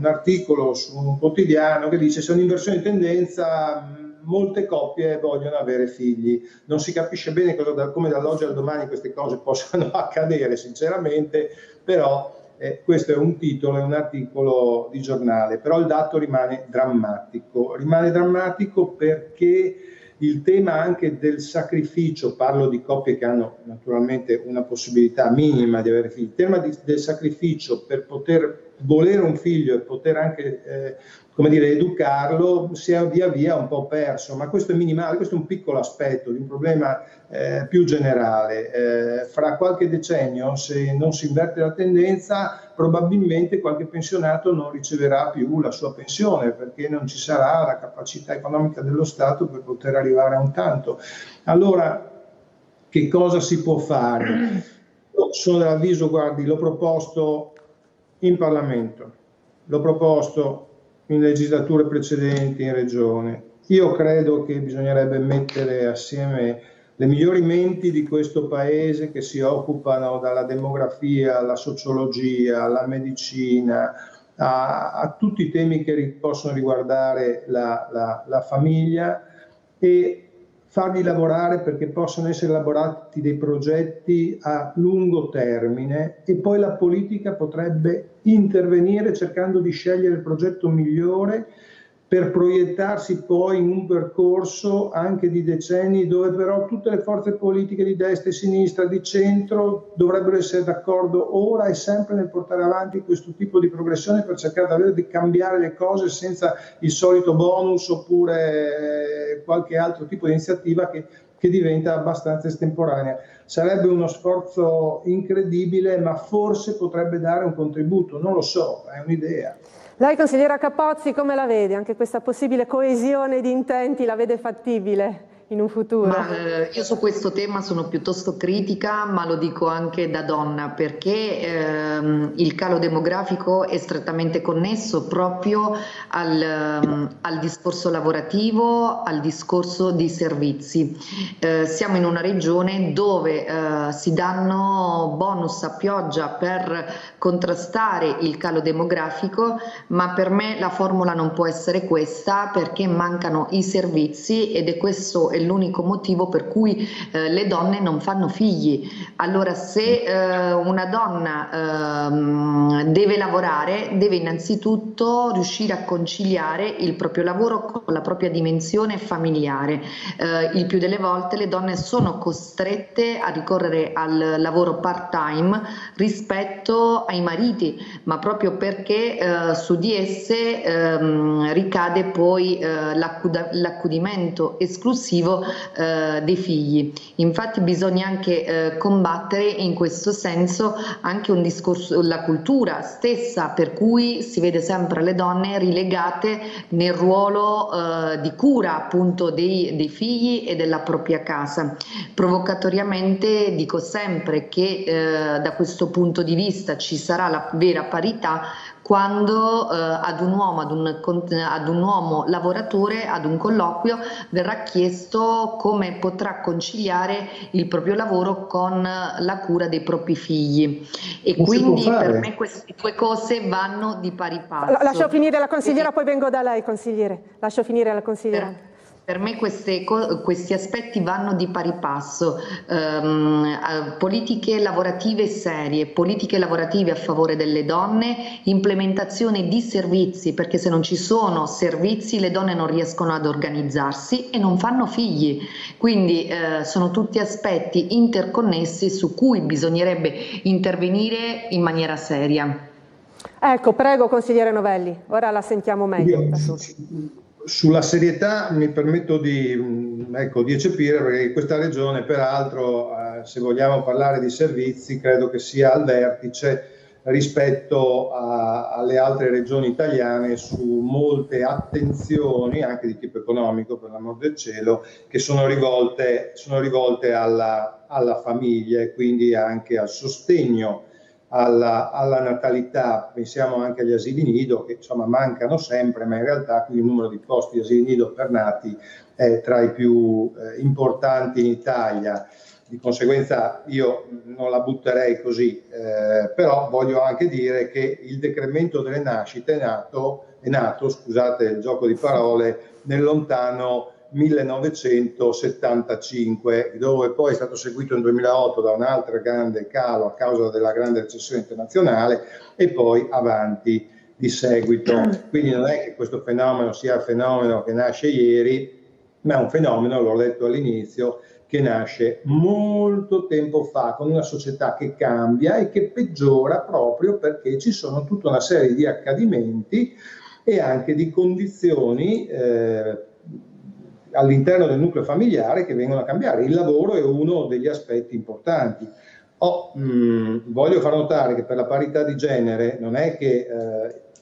[SPEAKER 4] articolo su un quotidiano che dice: c'è un'inversione di tendenza, molte coppie vogliono avere figli. Non si capisce bene come dall'oggi al domani queste cose possano accadere sinceramente, però questo è un titolo, è un articolo di giornale, però il dato rimane drammatico perché il tema anche del sacrificio, parlo di coppie che hanno naturalmente una possibilità minima di avere figli, il tema del sacrificio per poter volere un figlio e poter anche educarlo si è via via un po' perso, ma questo è minimale, questo è un piccolo aspetto di un problema più generale. Fra qualche decennio, se non si inverte la tendenza, probabilmente qualche pensionato non riceverà più la sua pensione perché non ci sarà la capacità economica dello Stato per poter arrivare a un tanto. Allora, che cosa si può fare. Io sono dell'avviso, guardi, l'ho proposto in Parlamento, l'ho proposto in legislature precedenti in Regione. Io credo che bisognerebbe mettere assieme le migliori menti di questo Paese che si occupano dalla demografia, alla sociologia, alla medicina, a tutti i temi che possono riguardare la famiglia, e farli lavorare perché possano essere elaborati dei progetti a lungo termine, e poi la politica potrebbe intervenire cercando di scegliere il progetto migliore per proiettarsi poi in un percorso anche di decenni dove però tutte le forze politiche di destra e sinistra, di centro, dovrebbero essere d'accordo ora e sempre nel portare avanti questo tipo di progressione per cercare davvero di cambiare le cose senza il solito bonus oppure qualche altro tipo di iniziativa che diventa abbastanza estemporanea. Sarebbe uno sforzo incredibile, ma forse potrebbe dare un contributo, non lo so, è un'idea.
[SPEAKER 1] Lei, consigliera Capozzi, come la vede? Anche questa possibile coesione di intenti la vede fattibile in un futuro?
[SPEAKER 3] Io su questo tema sono piuttosto critica, ma lo dico anche da donna, perché il calo demografico è strettamente connesso proprio al discorso lavorativo, al discorso di servizi. Siamo in una regione dove si danno bonus a pioggia per contrastare il calo demografico, ma per me la formula non può essere questa, perché mancano i servizi ed è questo è l'unico motivo per cui le donne non fanno figli. Allora, se una donna deve lavorare, deve innanzitutto riuscire a conciliare il proprio lavoro con la propria dimensione familiare. Il più delle volte le donne sono costrette a ricorrere al lavoro part-time rispetto ai mariti, ma proprio perché su di esse ricade poi l'accudimento esclusivo dei figli. Infatti bisogna anche combattere in questo senso anche un discorso, la cultura stessa, per cui si vede sempre le donne rilegate nel ruolo di cura appunto dei figli e della propria casa. Provocatoriamente dico sempre che da questo punto di vista ci sarà la vera parità quando ad un uomo lavoratore, ad un colloquio, verrà chiesto come potrà conciliare il proprio lavoro con la cura dei propri figli. E quindi per me queste due cose vanno di pari passo.
[SPEAKER 1] Lascio finire la consigliera, poi vengo da lei, consigliere. Lascio finire la consigliera.
[SPEAKER 3] Per me questi aspetti vanno di pari passo, politiche lavorative serie, politiche lavorative a favore delle donne, implementazione di servizi, perché se non ci sono servizi le donne non riescono ad organizzarsi e non fanno figli, quindi sono tutti aspetti interconnessi su cui bisognerebbe intervenire in maniera seria.
[SPEAKER 1] Ecco, prego consigliere Novelli, ora la sentiamo meglio.
[SPEAKER 4] Sulla serietà mi permetto di eccepire, perché questa regione peraltro, se vogliamo parlare di servizi, credo che sia al vertice rispetto alle altre regioni italiane su molte attenzioni, anche di tipo economico per l'amor del cielo, che sono rivolte alla famiglia e quindi anche al sostegno alla natalità. Pensiamo anche agli asili nido, che insomma mancano sempre, ma in realtà il numero di posti di asili nido per nati è tra i più importanti in Italia. Di conseguenza io non la butterei così, però voglio anche dire che il decremento delle nascite è nato, scusate il gioco di parole, nel lontano 1975, dove poi è stato seguito nel 2008 da un altro grande calo a causa della grande recessione internazionale e poi avanti di seguito. Quindi non è che questo fenomeno sia il fenomeno che nasce ieri, ma è un fenomeno, l'ho detto all'inizio, che nasce molto tempo fa, con una società che cambia e che peggiora proprio perché ci sono tutta una serie di accadimenti e anche di condizioni all'interno del nucleo familiare che vengono a cambiare. Il lavoro è uno degli aspetti importanti. Voglio far notare che per la parità di genere non è che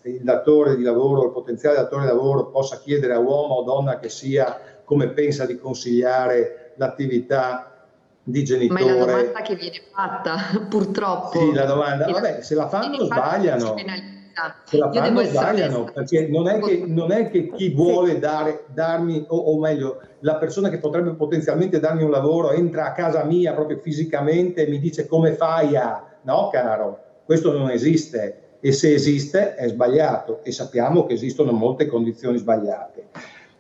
[SPEAKER 4] il datore di lavoro, il potenziale datore di lavoro possa chiedere a uomo o donna che sia come pensa di consigliare l'attività di genitore.
[SPEAKER 3] Ma è la domanda che viene fatta, purtroppo.
[SPEAKER 4] Sì, la domanda, vabbè, se la fanno sbagliano. Se la fanno sbagliano, perché non è che chi vuole darmi, o meglio, la persona che potrebbe potenzialmente darmi un lavoro entra a casa mia proprio fisicamente e mi dice come fai a... No, caro, questo non esiste, e se esiste è sbagliato, e sappiamo che esistono molte condizioni sbagliate.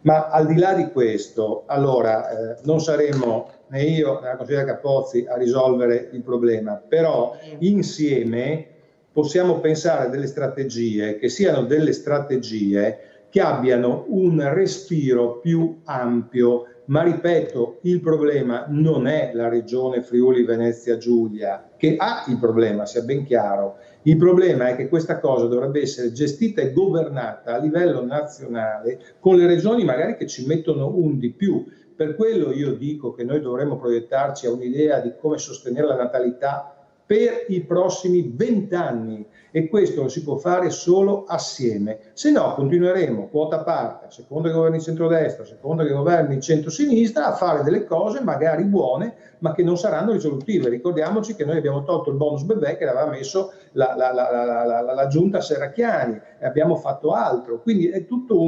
[SPEAKER 4] Ma al di là di questo, allora, non saremo né io né la consigliera Capozzi a risolvere il problema, però insieme possiamo pensare a delle strategie che siano delle strategie che abbiano un respiro più ampio. Ma ripeto, il problema non è la regione Friuli Venezia Giulia, che ha il problema, sia ben chiaro. Il problema è che questa cosa dovrebbe essere gestita e governata a livello nazionale, con le regioni magari che ci mettono un di più. Per quello io dico che noi dovremmo proiettarci a un'idea di come sostenere la natalità per i prossimi 20 anni, e questo lo si può fare solo assieme, se no continueremo quota parte, a seconda che governi centrodestra, a seconda che governi centrosinistra, a fare delle cose magari buone ma che non saranno risolutive. Ricordiamoci che noi abbiamo tolto il bonus bebè che aveva messo la giunta Serracchiani, e abbiamo fatto altro, quindi è tutto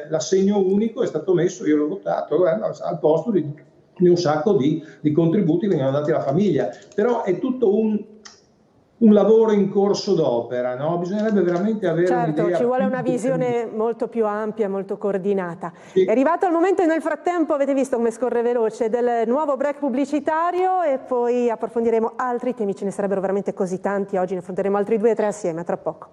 [SPEAKER 4] l'assegno unico è stato messo, io l'ho votato, al posto di un sacco di contributi che vengono dati alla famiglia, però è tutto un lavoro in corso d'opera, no? Bisognerebbe veramente avere un'idea.
[SPEAKER 1] Ci vuole una visione molto più ampia, molto coordinata. Sì. È arrivato il momento, e nel frattempo avete visto come scorre veloce, del nuovo break pubblicitario, e poi approfondiremo altri temi, ce ne sarebbero veramente così tanti, oggi ne affronteremo altri 2 o 3 assieme, a tra poco.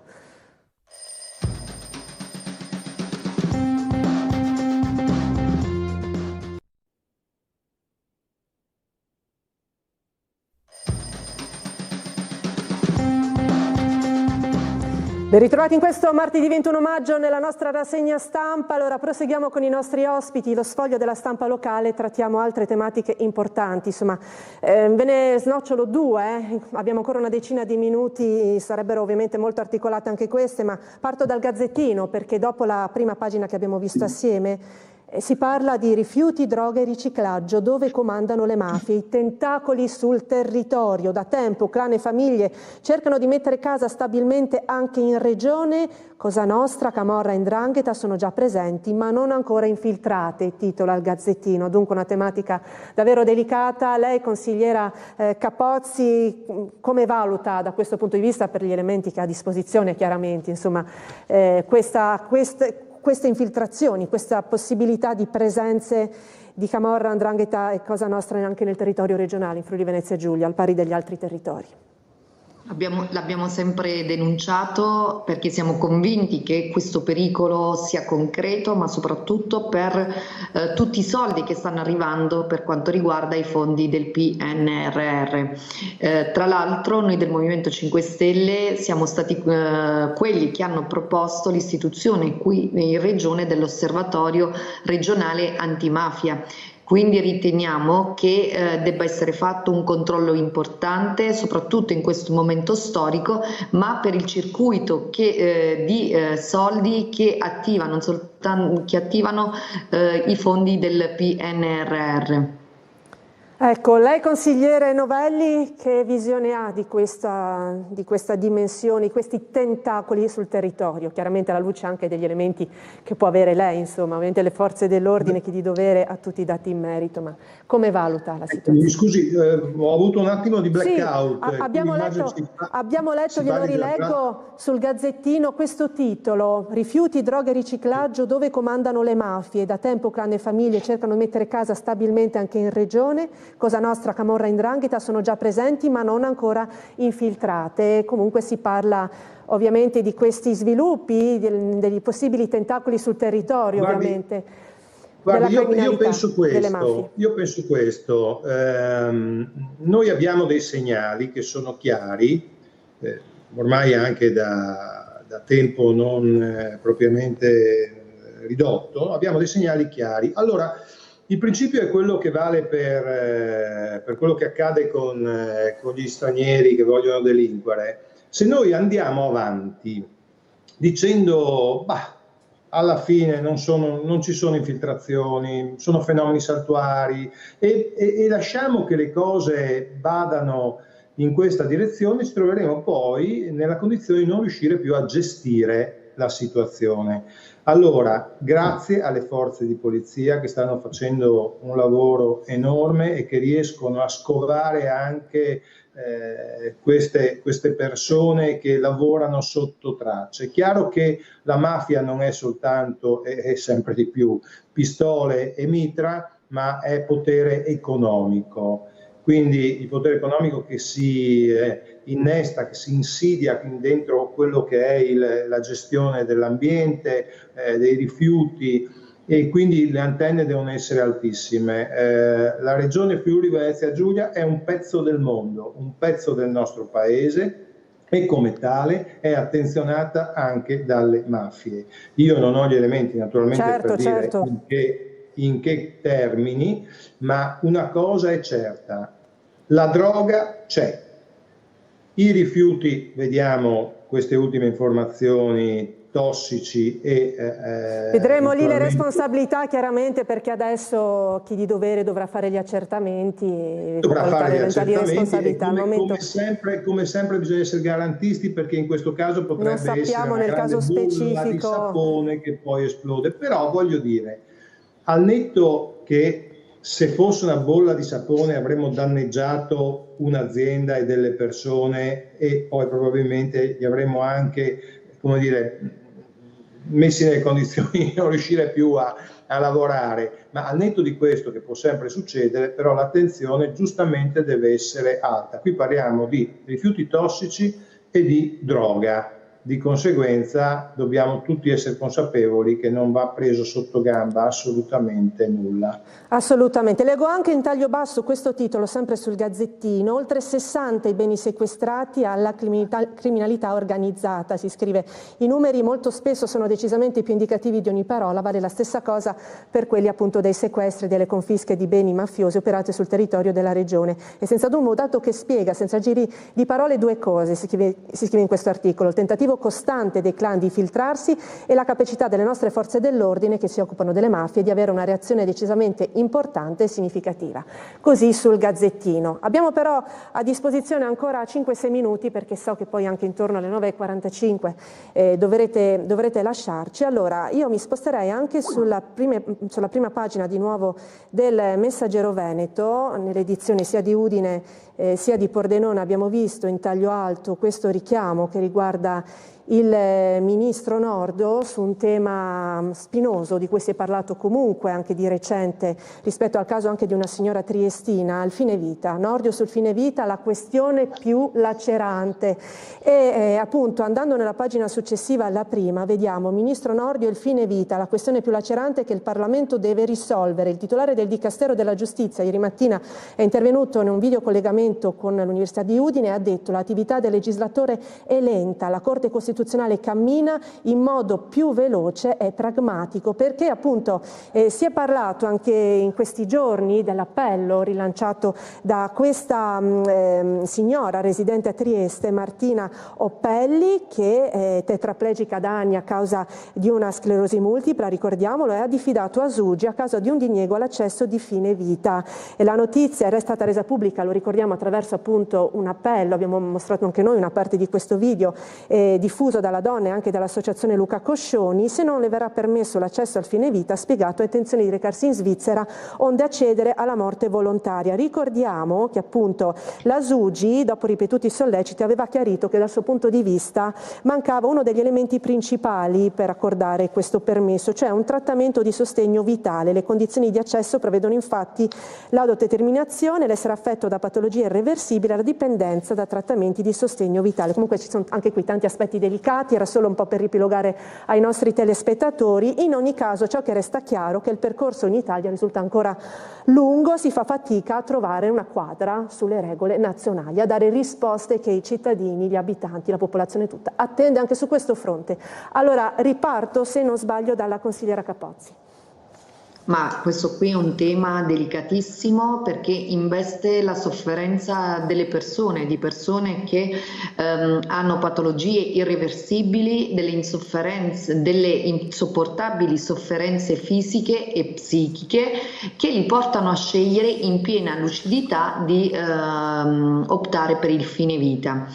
[SPEAKER 1] Ben ritrovati in questo martedì 21 maggio nella nostra rassegna stampa. Allora proseguiamo con i nostri ospiti, lo sfoglio della stampa locale, trattiamo altre tematiche importanti, insomma ve ne snocciolo 2, abbiamo ancora una decina di minuti, sarebbero ovviamente molto articolate anche queste, ma parto dal Gazzettino, perché dopo la prima pagina che abbiamo visto assieme si parla di rifiuti, droga e riciclaggio, dove comandano le mafie, i tentacoli sul territorio. Da tempo clan e famiglie cercano di mettere casa stabilmente anche in regione. Cosa Nostra, Camorra e 'Ndrangheta sono già presenti ma non ancora infiltrate, titola il Gazzettino. Dunque una tematica davvero delicata. Lei, consigliera Capozzi, come valuta da questo punto di vista, per gli elementi che ha a disposizione chiaramente, insomma, queste infiltrazioni, questa possibilità di presenze di Camorra, 'Ndrangheta e Cosa Nostra anche nel territorio regionale, in Friuli Venezia Giulia, al pari degli altri territori?
[SPEAKER 3] L'abbiamo sempre denunciato, perché siamo convinti che questo pericolo sia concreto, ma soprattutto per tutti i soldi che stanno arrivando per quanto riguarda i fondi del PNRR. Tra l'altro noi del Movimento 5 Stelle siamo stati quelli che hanno proposto l'istituzione qui in Regione dell'Osservatorio regionale antimafia. Quindi riteniamo che debba essere fatto un controllo importante, soprattutto in questo momento storico, ma per il circuito di soldi che attivano i fondi del PNRR.
[SPEAKER 1] Ecco, lei consigliere Novelli, che visione ha di questa dimensione, di questi tentacoli sul territorio? Chiaramente alla luce anche degli elementi che può avere lei, insomma, ovviamente le forze dell'ordine, chi di dovere ha tutti i dati in merito, ma come valuta la situazione?
[SPEAKER 4] Scusi, ho avuto un attimo di blackout.
[SPEAKER 1] Sì, abbiamo letto, glielo rileggo sul Gazzettino, questo titolo: rifiuti, droga e riciclaggio, dove comandano le mafie. Da tempo clan e famiglie cercano di mettere casa stabilmente anche in regione. Cosa Nostra, Camorra e 'Ndrangheta sono già presenti ma non ancora infiltrate. Comunque si parla ovviamente di questi sviluppi, degli possibili tentacoli sul territorio, ovviamente.
[SPEAKER 4] Guardi, io penso questo. Noi abbiamo dei segnali che sono chiari, ormai anche da tempo non propriamente ridotto, abbiamo dei segnali chiari. Allora, il principio è quello che vale per quello che accade con gli stranieri che vogliono delinquere. Se noi andiamo avanti dicendo alla fine non ci sono infiltrazioni, sono fenomeni saltuari e lasciamo che le cose vadano in questa direzione, ci troveremo poi nella condizione di non riuscire più a gestire la situazione. Allora, grazie alle forze di polizia che stanno facendo un lavoro enorme e che riescono a scovare anche queste persone che lavorano sotto traccia. È chiaro che la mafia non è soltanto, è sempre di più, pistole e mitra, ma è potere economico. Quindi il potere economico che si innesta, che si insidia dentro quello che è la gestione dell'ambiente, dei rifiuti, e quindi le antenne devono essere altissime. La regione Friuli Venezia Giulia è un pezzo del mondo, un pezzo del nostro paese, e come tale è attenzionata anche dalle mafie. Io non ho gli elementi naturalmente per dire in che termini, ma una cosa è certa: la droga c'è. I rifiuti, vediamo queste ultime informazioni, tossici e
[SPEAKER 1] vedremo lì le responsabilità, chiaramente, perché adesso chi di dovere dovrà fare gli accertamenti e
[SPEAKER 4] dovrà fare gli accertamenti, e come sempre bisogna essere garantisti, perché in questo caso potrebbe essere una grande bolla di sapone che poi esplode. Però voglio dire, al netto che se fosse una bolla di sapone avremmo danneggiato un'azienda e delle persone, e poi probabilmente li avremmo anche, come dire, messi nelle condizioni di non riuscire più a lavorare, ma al netto di questo, che può sempre succedere, però l'attenzione giustamente deve essere alta. Qui parliamo di rifiuti tossici e di droga. Di conseguenza dobbiamo tutti essere consapevoli che non va preso sotto gamba assolutamente nulla. Assolutamente.
[SPEAKER 1] Leggo anche in taglio basso questo titolo, sempre sul Gazzettino: oltre 60 i beni sequestrati alla criminalità organizzata, si scrive. I numeri molto spesso sono decisamente più indicativi di ogni parola, vale la stessa cosa per quelli appunto dei sequestri e delle confische di beni mafiosi operate sul territorio della regione. E senza dubbio un dato che spiega, senza giri di parole, due cose, si scrive in questo articolo: il tentativo costante dei clan di infiltrarsi e la capacità delle nostre forze dell'ordine, che si occupano delle mafie, di avere una reazione decisamente importante e significativa. Così sul Gazzettino. Abbiamo però a disposizione ancora 5-6 minuti, perché so che poi anche intorno alle 9:45 dovrete lasciarci. Allora io mi sposterei anche sulla prima pagina di nuovo del Messaggero Veneto, nell'edizione sia di Udine sia di Pordenone. Abbiamo visto in taglio alto questo richiamo che riguarda il ministro Nordio su un tema spinoso di cui si è parlato comunque anche di recente, rispetto al caso anche di una signora triestina, al fine vita. Nordio sul fine vita, la questione più lacerante. E appunto, andando nella pagina successiva alla prima, vediamo: ministro Nordio, il fine vita, la questione più lacerante che il Parlamento deve risolvere. Il titolare del Dicastero della Giustizia ieri mattina è intervenuto in un videocollegamento con l'Università di Udine e ha detto: l'attività del legislatore è lenta, la Corte Costituzionale cammina in modo più veloce e pragmatico, perché appunto si è parlato anche in questi giorni dell'appello rilanciato da questa signora residente a Trieste, Martina Oppelli, che è tetraplegica da anni a causa di una sclerosi multipla, ricordiamolo, e ha diffidato a Sugi a causa di un diniego all'accesso di fine vita. E la notizia era stata resa pubblica, lo ricordiamo, attraverso appunto un appello. Abbiamo mostrato anche noi una parte di questo video diffuso dalla donna e anche dall'associazione Luca Coscioni. Se non le verrà permesso l'accesso al fine vita, ha spiegato, ha intenzione di recarsi in Svizzera onde accedere alla morte volontaria. Ricordiamo che appunto la Sugi, dopo ripetuti solleciti, aveva chiarito che dal suo punto di vista mancava uno degli elementi principali per accordare questo permesso, cioè un trattamento di sostegno vitale. Le condizioni di accesso prevedono infatti l'autodeterminazione, l'essere affetto da patologia irreversibile e la dipendenza da trattamenti di sostegno vitale. Comunque ci sono anche qui tanti aspetti delicati, era solo un po' per ripilogare ai nostri telespettatori. In ogni caso, ciò che resta chiaro è che il percorso in Italia risulta ancora lungo, si fa fatica a trovare una quadra sulle regole nazionali, a dare risposte che i cittadini, gli abitanti, la popolazione tutta attende anche su questo fronte. Allora riparto, se non sbaglio, dalla consigliera Capozzi.
[SPEAKER 3] Ma questo qui è un tema delicatissimo perché investe la sofferenza delle persone, di persone che hanno patologie irreversibili, delle insopportabili sofferenze fisiche e psichiche che li portano a scegliere in piena lucidità di optare per il fine vita.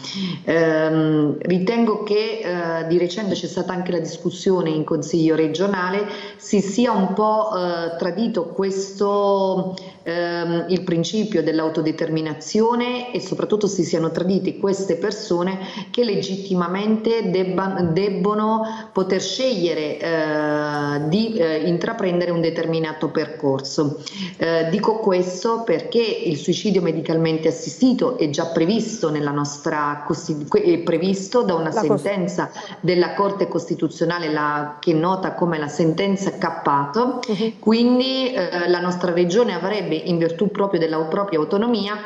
[SPEAKER 3] Ritengo che di recente c'è stata anche la discussione in Consiglio regionale, si sia un po' tradito questo il principio dell'autodeterminazione e soprattutto si siano tradite queste persone che legittimamente debbono poter scegliere di intraprendere un determinato percorso. Dico questo perché il suicidio medicalmente assistito è già previsto nella nostra è previsto da una sentenza della Corte Costituzionale che è nota come la sentenza Cappato. Quindi la nostra regione avrebbe, in virtù proprio della propria autonomia,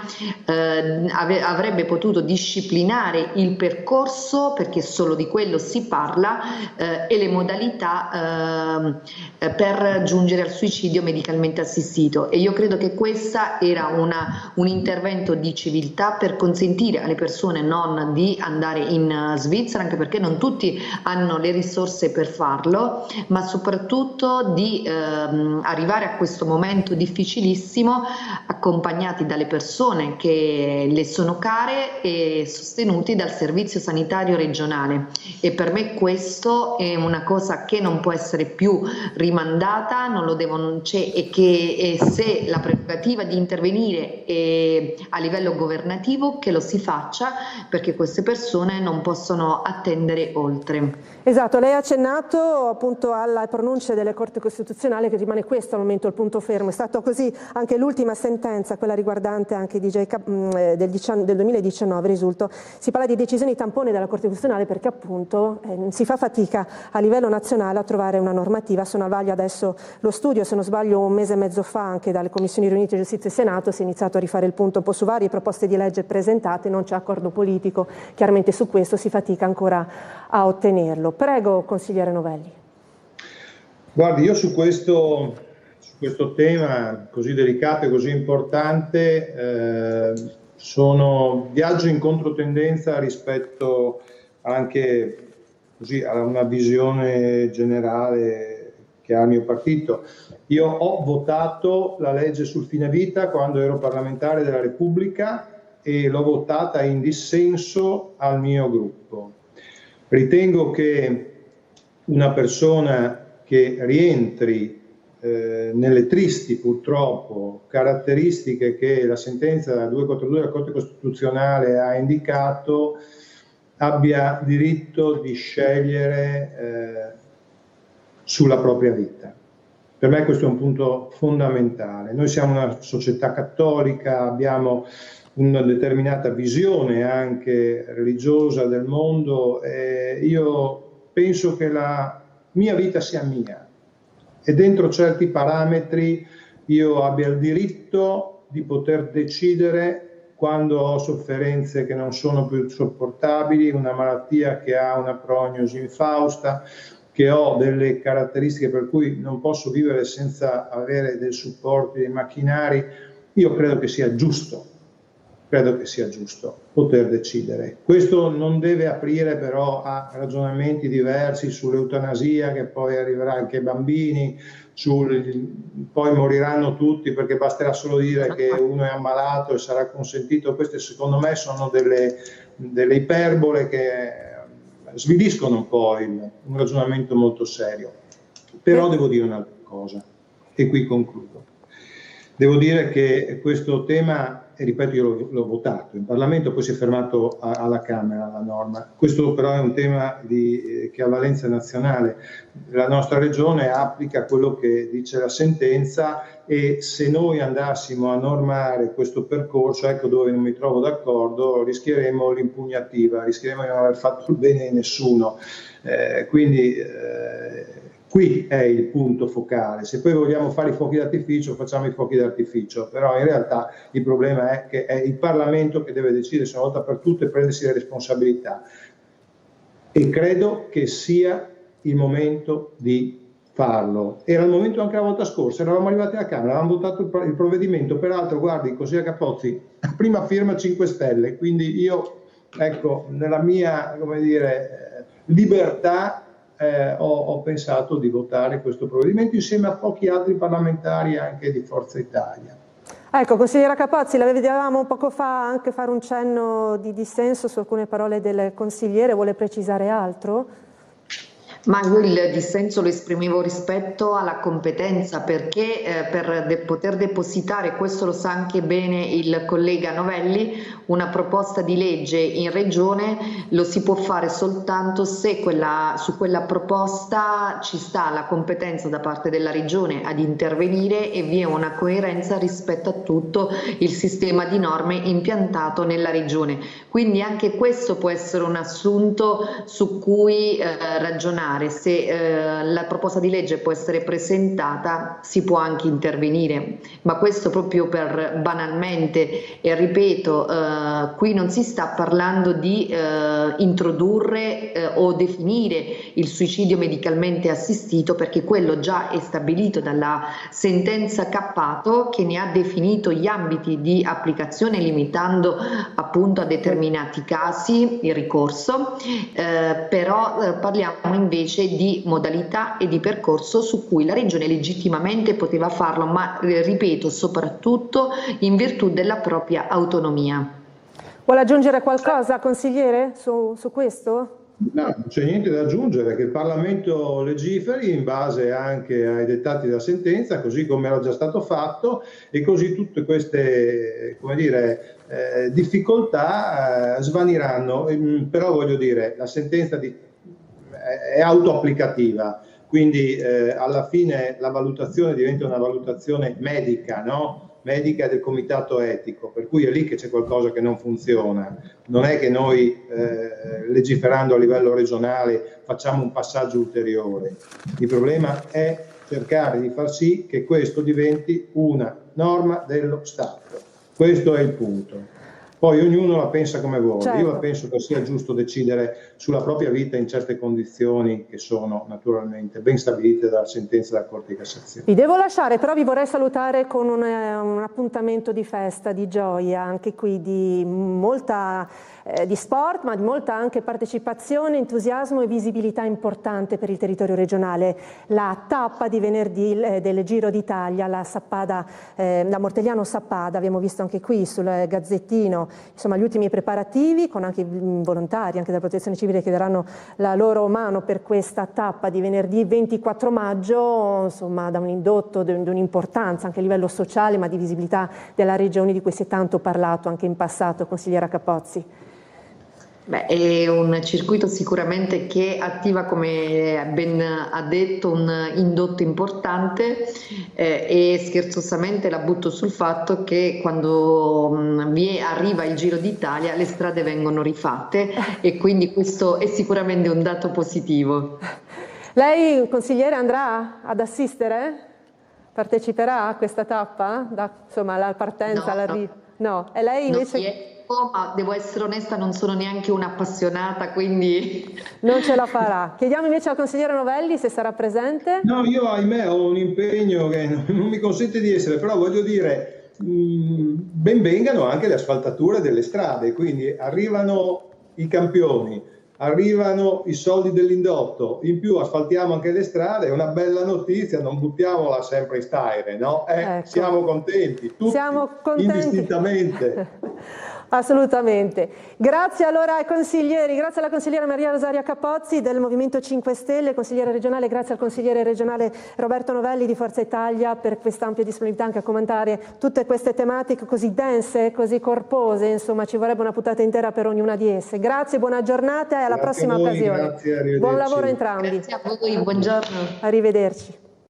[SPEAKER 3] avrebbe potuto disciplinare il percorso, perché solo di quello si parla, e le modalità per giungere al suicidio medicalmente assistito. E io credo che questa era un intervento di civiltà per consentire alle persone non di andare in Svizzera, anche perché non tutti hanno le risorse per farlo, ma soprattutto di arrivare a questo momento difficilissimo accompagnati dalle persone che le sono care e sostenuti dal servizio sanitario regionale. E per me questo è una cosa che non può essere più rimandata, e che se la prerogativa di intervenire è a livello governativo, che lo si faccia, perché queste persone non possono attendere oltre.
[SPEAKER 1] Esatto, lei ha accennato appunto alla pronuncia della Corte Costituzionale, che rimane questo al momento il punto fermo. È stato così anche l'ultima sentenza, quella riguardante anche del 2019, risulta. Si parla di decisioni tampone della Corte Costituzionale perché appunto si fa fatica a livello nazionale a trovare una normativa. Sono al vaglio adesso lo studio, se non sbaglio un mese e mezzo fa, anche dalle Commissioni riunite Giustizia e Senato si è iniziato a rifare il punto un po' su varie proposte di legge presentate, non c'è accordo politico, chiaramente su questo si fatica ancora a ottenerlo. Prego, consigliere Novelli.
[SPEAKER 4] Guardi, io su questo tema così delicato e così importante viaggio in controtendenza rispetto anche così a una visione generale che ha il mio partito. Io ho votato la legge sul fine vita quando ero parlamentare della Repubblica e l'ho votata in dissenso al mio gruppo. Ritengo che una persona che rientri nelle tristi, purtroppo, caratteristiche che la sentenza 242 della Corte Costituzionale ha indicato abbia diritto di scegliere sulla propria vita. Per me questo è un punto fondamentale. Noi siamo una società cattolica, abbiamo una determinata visione anche religiosa del mondo e io penso che la mia vita sia mia e dentro certi parametri io abbia il diritto di poter decidere quando ho sofferenze che non sono più sopportabili, una malattia che ha una prognosi infausta, che ho delle caratteristiche per cui non posso vivere senza avere dei supporti, dei macchinari. Io credo che sia giusto poter decidere. Questo non deve aprire però a ragionamenti diversi sull'eutanasia, che poi arriverà anche ai bambini, poi moriranno tutti perché basterà solo dire che uno è ammalato e sarà consentito. Queste secondo me sono delle iperbole che sviliscono un po' un ragionamento molto serio. Però devo dire un'altra cosa e qui concludo. Devo dire che questo tema, e ripeto, io l'ho votato in Parlamento, poi si è fermato alla Camera la norma. Questo però è un tema che ha valenza nazionale. La nostra regione applica quello che dice la sentenza e se noi andassimo a normare questo percorso, ecco dove non mi trovo d'accordo, rischieremo l'impugnativa, rischieremo di non aver fatto il bene di nessuno. Qui è il punto focale. Se poi vogliamo fare i fuochi d'artificio, facciamo i fuochi d'artificio, però in realtà il problema è che è il Parlamento che deve decidere una volta per tutte e prendersi le responsabilità. E credo che sia il momento di farlo. Era il momento anche la volta scorsa, eravamo arrivati alla Camera, avevamo votato il provvedimento, peraltro guardi, consigliere Capozzi, prima firma 5 Stelle, quindi io, ecco, nella mia, come dire, libertà ho pensato di votare questo provvedimento insieme a pochi altri parlamentari anche di Forza Italia.
[SPEAKER 1] Ecco, consigliera Capozzi, la vedevamo poco fa anche fare un cenno di dissenso su alcune parole del consigliere, vuole precisare altro?
[SPEAKER 3] Ma io il dissenso lo esprimevo rispetto alla competenza, perché per poter depositare, questo lo sa anche bene il collega Novelli, una proposta di legge in regione lo si può fare soltanto se su quella proposta ci sta la competenza da parte della regione ad intervenire e vi è una coerenza rispetto a tutto il sistema di norme impiantato nella regione. Quindi anche questo può essere un assunto su cui ragionare. Se la proposta di legge può essere presentata, si può anche intervenire, ma questo proprio per banalmente, e ripeto, qui non si sta parlando di introdurre o definire il suicidio medicalmente assistito, perché quello già è stabilito dalla sentenza Cappato, che ne ha definito gli ambiti di applicazione limitando appunto a determinati casi il ricorso, però parliamo invece di modalità e di percorso su cui la regione legittimamente poteva farlo, ma ripeto, soprattutto in virtù della propria autonomia.
[SPEAKER 1] Vuole aggiungere qualcosa, consigliere, su questo?
[SPEAKER 4] No, non c'è niente da aggiungere, che il Parlamento legiferi in base anche ai dettati della sentenza, così come era già stato fatto, e così tutte queste, come dire, difficoltà svaniranno. Però voglio dire, la sentenza è autoapplicativa, quindi alla fine la valutazione diventa una valutazione medica, no? Medica del comitato etico, per cui è lì che c'è qualcosa che non funziona. Non è che noi legiferando a livello regionale facciamo un passaggio ulteriore. Il problema è cercare di far sì che questo diventi una norma dello Stato. Questo è il punto. Poi ognuno la pensa come vuole.
[SPEAKER 1] Certo.
[SPEAKER 4] Io penso che sia giusto decidere sulla propria vita in certe condizioni che sono naturalmente ben stabilite dalla sentenza della Corte di Cassazione.
[SPEAKER 1] Vi devo lasciare, però vi vorrei salutare con un appuntamento di festa, di gioia, anche qui di molta di sport, ma di molta anche partecipazione, entusiasmo e visibilità importante per il territorio regionale. La tappa di venerdì del Giro d'Italia, la Mortegliano Sappada, abbiamo visto anche qui sul Gazzettino, insomma gli ultimi preparativi con anche i volontari, anche della Protezione Civile, che daranno la loro mano per questa tappa di venerdì 24 maggio, insomma da un indotto, di un'importanza anche a livello sociale, ma di visibilità della regione di cui si è tanto parlato anche in passato, consigliera Capozzi.
[SPEAKER 3] Beh, è un circuito sicuramente che attiva, come ben ha detto, un indotto importante e scherzosamente la butto sul fatto che quando arriva il Giro d'Italia le strade vengono rifatte e quindi questo è sicuramente un dato positivo.
[SPEAKER 1] Lei, consigliere, andrà ad assistere? Parteciperà a questa tappa? Insomma, la partenza, all'arrivo? No, e lei invece...
[SPEAKER 3] Ma devo essere onesta, non sono neanche un'appassionata, quindi... Non
[SPEAKER 1] ce la farà. Chiediamo invece al consigliere Novelli se sarà presente.
[SPEAKER 4] No, io ahimè ho un impegno che non mi consente di essere, però voglio dire, ben vengano anche le asfaltature delle strade, quindi arrivano i campioni, arrivano i soldi dell'indotto, in più asfaltiamo anche le strade, è una bella notizia, non buttiamola sempre in staire, no?
[SPEAKER 1] Ecco.
[SPEAKER 4] Siamo contenti, tutti, siamo contenti. Indistintamente.
[SPEAKER 1] Assolutamente. Grazie allora ai consiglieri, grazie alla consigliera Maria Rosaria Capozzi del Movimento 5 Stelle, consigliere regionale, grazie al consigliere regionale Roberto Novelli di Forza Italia per questa ampia disponibilità anche a commentare tutte queste tematiche così dense, così corpose, insomma ci vorrebbe una puntata intera per ognuna di esse. Grazie, buona giornata e alla prossima occasione.
[SPEAKER 4] Grazie,
[SPEAKER 1] buon lavoro a entrambi.
[SPEAKER 3] Grazie a voi, buongiorno.
[SPEAKER 1] Arrivederci.